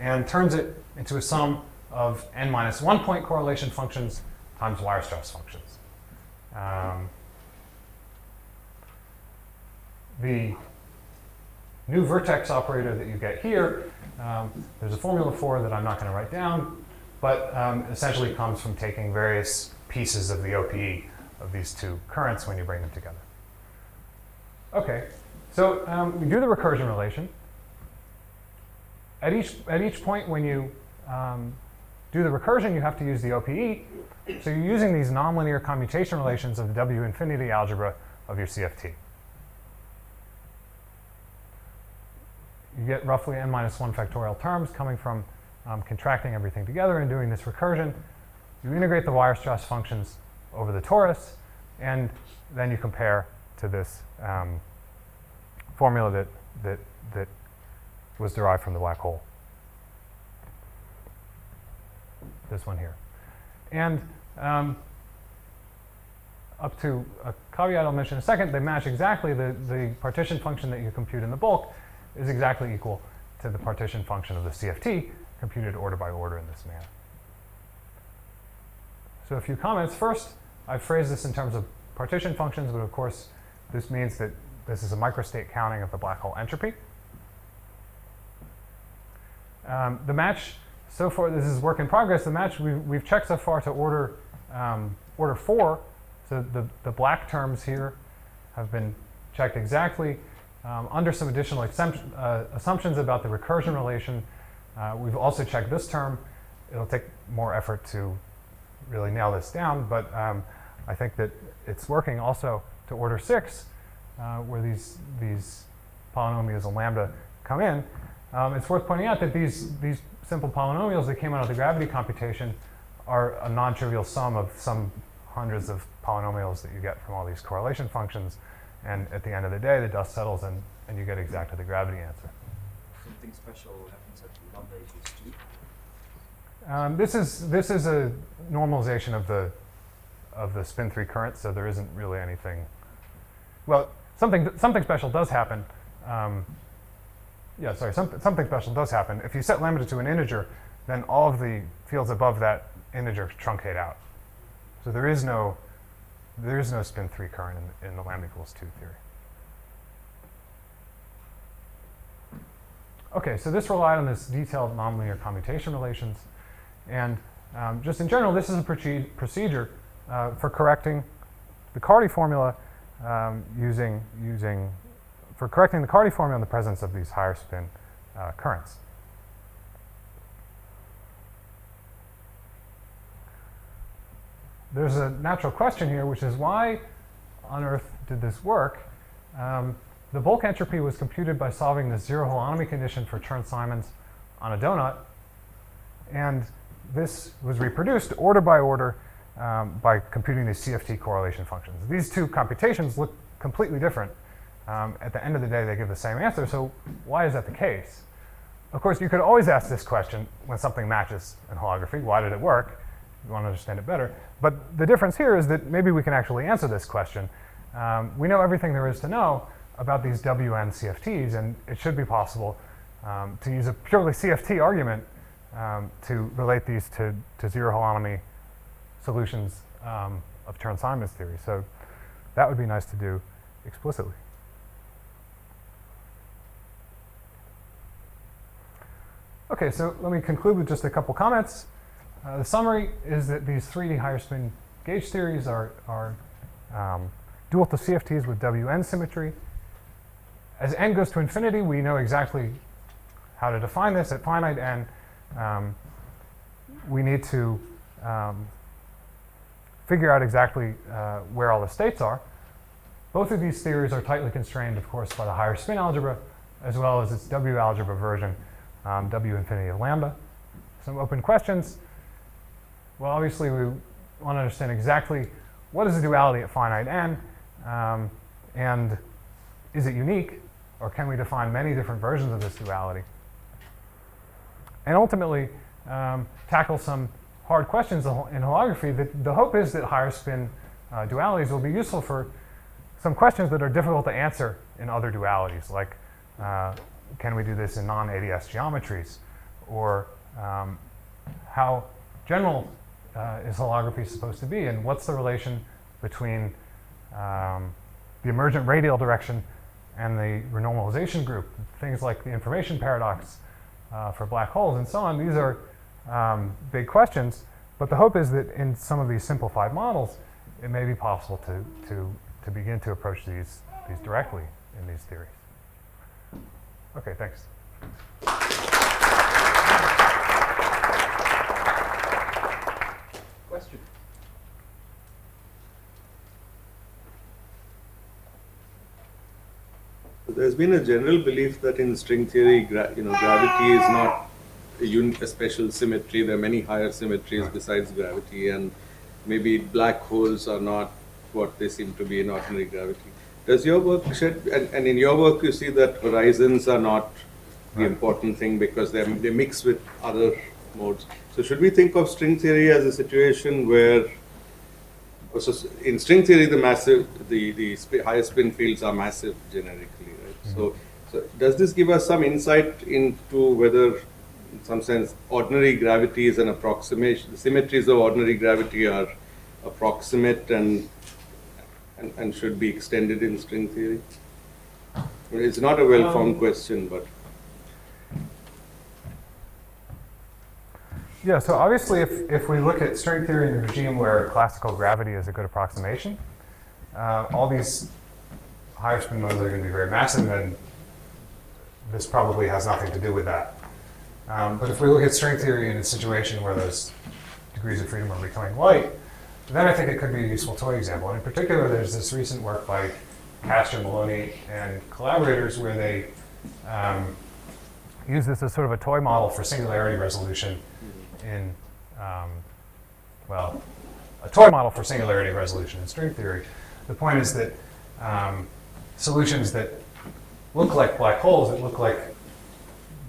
[SPEAKER 2] and turns it into a sum of n minus 1 point correlation functions times Weierstrass functions. The new vertex operator that you get here, there's a formula for that I'm not going to write down, but essentially comes from taking various pieces of the OPE of these two currents when you bring them together. Okay, so we do the recursion relation. At each point when you do the recursion, you have to use the OPE. So you're using these nonlinear commutation relations of the W infinity algebra of your CFT. You get roughly n minus 1 factorial terms coming from contracting everything together and doing this recursion. You integrate the Weierstrass functions over the torus, and then you compare to this formula that was derived from the black hole. This one here. And up to a caveat I'll mention in a second, they match exactly. The partition function that you compute in the bulk is exactly equal to the partition function of the CFT computed order by order in this manner. So a few comments. First, I've phrased this in terms of partition functions, but of course this means that this is a microstate counting of the black hole entropy. The match so far, this is work in progress. The match we've checked so far to order 4. So the black terms here have been checked exactly. Under some additional assumptions about the recursion relation, we've also checked this term. It'll take more effort to really nail this down, but I think that it's working also to order 6, where these polynomials and lambda come in. It's worth pointing out that these simple polynomials that came out of the gravity computation are a non-trivial sum of some hundreds of polynomials that you get from all these correlation functions. And at the end of the day, the dust settles and you get exactly the gravity answer.
[SPEAKER 8] Something special happens at the lambda equals 2?
[SPEAKER 2] This is a normalization of the spin 3 current, so there isn't really anything. Well, something special does happen. Something special does happen. If you set lambda to an integer, then all of the fields above that integer truncate out. So there is no spin 3 current in the lambda equals 2 theory. Okay, so this relied on this detailed nonlinear commutation relations. And just in general, this is a procedure for correcting the Carty formula for correcting the Carty formula in the presence of these higher spin currents. There's a natural question here, which is why on earth did this work? The bulk entropy was computed by solving the zero holonomy condition for Chern-Simons on a donut. And this was reproduced order by order by computing these CFT correlation functions. These two computations look completely different. At the end of the day, they give the same answer. So why is that the case? Of course, you could always ask this question when something matches in holography. Why did it work? You want to understand it better. But the difference here is that maybe we can actually answer this question. We know everything there is to know about these WN CFTs, and it should be possible to use a purely CFT argument to relate these to zero holonomy solutions of Chern-Simons theory. So that would be nice to do explicitly. Okay, so let me conclude with just a couple comments. The summary is that these 3D higher spin gauge theories are dual to CFTs with WN symmetry. As n goes to infinity, we know exactly how to define this. At finite n, we need to figure out exactly where all the states are. Both of these theories are tightly constrained, of course, by the higher spin algebra, as well as its W algebra version, W infinity of lambda. Some open questions. Well, obviously, we want to understand exactly what is the duality at finite n, and is it unique, or can we define many different versions of this duality? And ultimately, tackle some hard questions in holography. The hope is that higher spin dualities will be useful for some questions that are difficult to answer in other dualities, like can we do this in non-ADS geometries, or how general is holography supposed to be, and what's the relation between the emergent radial direction and the renormalization group, things like the information paradox for black holes and so on. These are big questions, but the hope is that in some of these simplified models, it may be possible to begin to approach these directly in these theories. Okay, thanks.
[SPEAKER 6] Question.
[SPEAKER 9] There's been a general belief that in string theory, gravity is not a special symmetry. There are many higher symmetries besides gravity, and maybe black holes are not what they seem to be in ordinary gravity. Does your work shed, and in your work you see that horizons are not the important thing because they mix with other modes. So should we think of string theory as a situation where, in string theory, the higher spin fields are massive generically, right? So does this give us some insight into whether, in some sense, ordinary gravity is an approximation? The symmetries of ordinary gravity are approximate and should be extended in string theory? I mean, it's not a well-formed question, but.
[SPEAKER 2] Yeah, so obviously if we look at string theory in a regime where classical gravity is a good approximation, all these higher spin modes are going to be very massive, and this probably has nothing to do with that. But if we look at string theory in a situation where those degrees of freedom are becoming light, then I think it could be a useful toy example. And in particular, there's this recent work by Castor, Maloney, and collaborators where they use this as sort of a toy model for singularity resolution in, a toy model for singularity resolution in string theory. The point is that solutions that look like black holes, that look like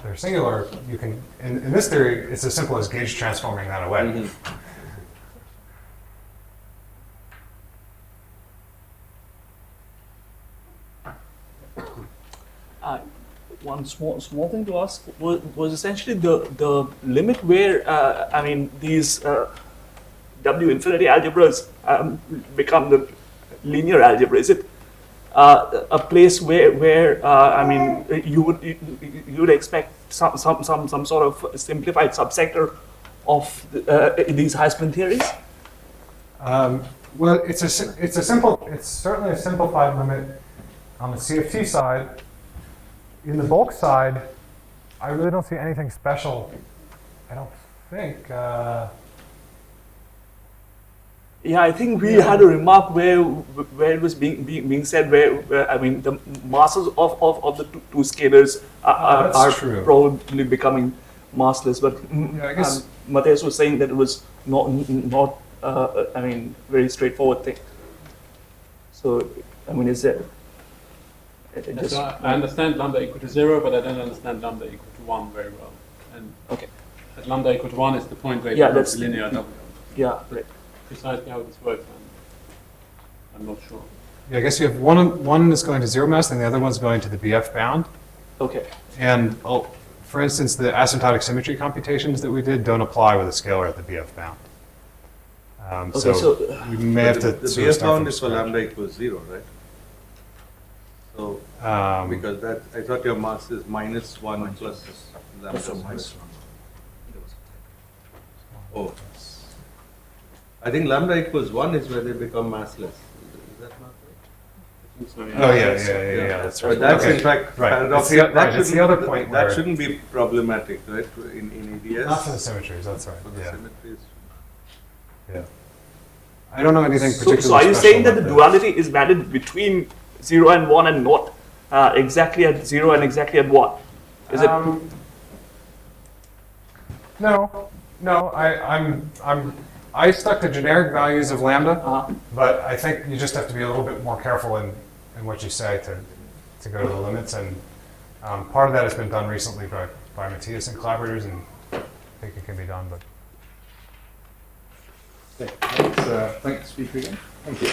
[SPEAKER 2] they're singular, you can, in this theory, it's as simple as gauge transforming that away.
[SPEAKER 9] Mm-hmm.
[SPEAKER 10] one small thing to ask was essentially the limit where I mean these W infinity algebras become the linear algebra. Is it a place where I mean you would expect some sort of simplified subsector of these high-spin theories?
[SPEAKER 2] Well, it's certainly a simplified limit on the CFT side. In the bulk side, I really don't see anything special. I don't think.
[SPEAKER 10] Yeah, I think we had a remark where it was being said where I mean the masses of the two scalars are
[SPEAKER 2] true.
[SPEAKER 10] probably becoming massless, but
[SPEAKER 2] I guess
[SPEAKER 10] Matthias was saying that it was not I mean very straightforward thing. So I mean, is there?
[SPEAKER 6] So I understand lambda equal to 0, but I don't understand lambda equal to 1 very well. And
[SPEAKER 10] okay,
[SPEAKER 6] at lambda equal to 1 is the point where
[SPEAKER 10] yeah,
[SPEAKER 6] you
[SPEAKER 10] that's
[SPEAKER 6] have linear W.
[SPEAKER 10] Yeah, right.
[SPEAKER 6] Precisely how this works, I'm not sure.
[SPEAKER 2] Yeah, I guess you have one is going to zero mass and the other one's going to the BF bound.
[SPEAKER 10] Okay.
[SPEAKER 2] And for instance, the asymptotic symmetry computations that we did don't apply with a scalar at the BF bound.
[SPEAKER 10] Okay, so
[SPEAKER 2] we may have to
[SPEAKER 9] the
[SPEAKER 2] sort of
[SPEAKER 9] BF
[SPEAKER 2] start
[SPEAKER 9] bound
[SPEAKER 2] from
[SPEAKER 9] is for
[SPEAKER 2] scratch.
[SPEAKER 9] lambda equals 0, right? So because that I thought your mass is minus 1 plus lambda squared. Oh, I think lambda equals 1 is where they become massless. Is that not right?
[SPEAKER 6] So,
[SPEAKER 2] Oh yeah, that's right.
[SPEAKER 9] But that's
[SPEAKER 2] Okay.
[SPEAKER 9] in fact
[SPEAKER 2] Right.
[SPEAKER 9] paradoxical.
[SPEAKER 2] It's the other point
[SPEAKER 9] that
[SPEAKER 2] where
[SPEAKER 9] shouldn't be problematic, right? In ADS.
[SPEAKER 2] not for the symmetries. That's right.
[SPEAKER 9] For the
[SPEAKER 2] Yeah.
[SPEAKER 9] symmetries.
[SPEAKER 2] Yeah. I don't know anything
[SPEAKER 10] So
[SPEAKER 2] particularly.
[SPEAKER 10] are you
[SPEAKER 2] special
[SPEAKER 10] saying that the
[SPEAKER 2] about
[SPEAKER 10] duality is valid between 0 and 1 and not exactly at 0 and exactly at 1? Is it?
[SPEAKER 2] No. I stuck to generic values of lambda, but I think you just have to be a little bit more careful in what you say to go to the limits. And part of that has been done recently by Matthias and collaborators, and I think it can be done. But
[SPEAKER 11] Okay, thanks, speaker again. Thank you.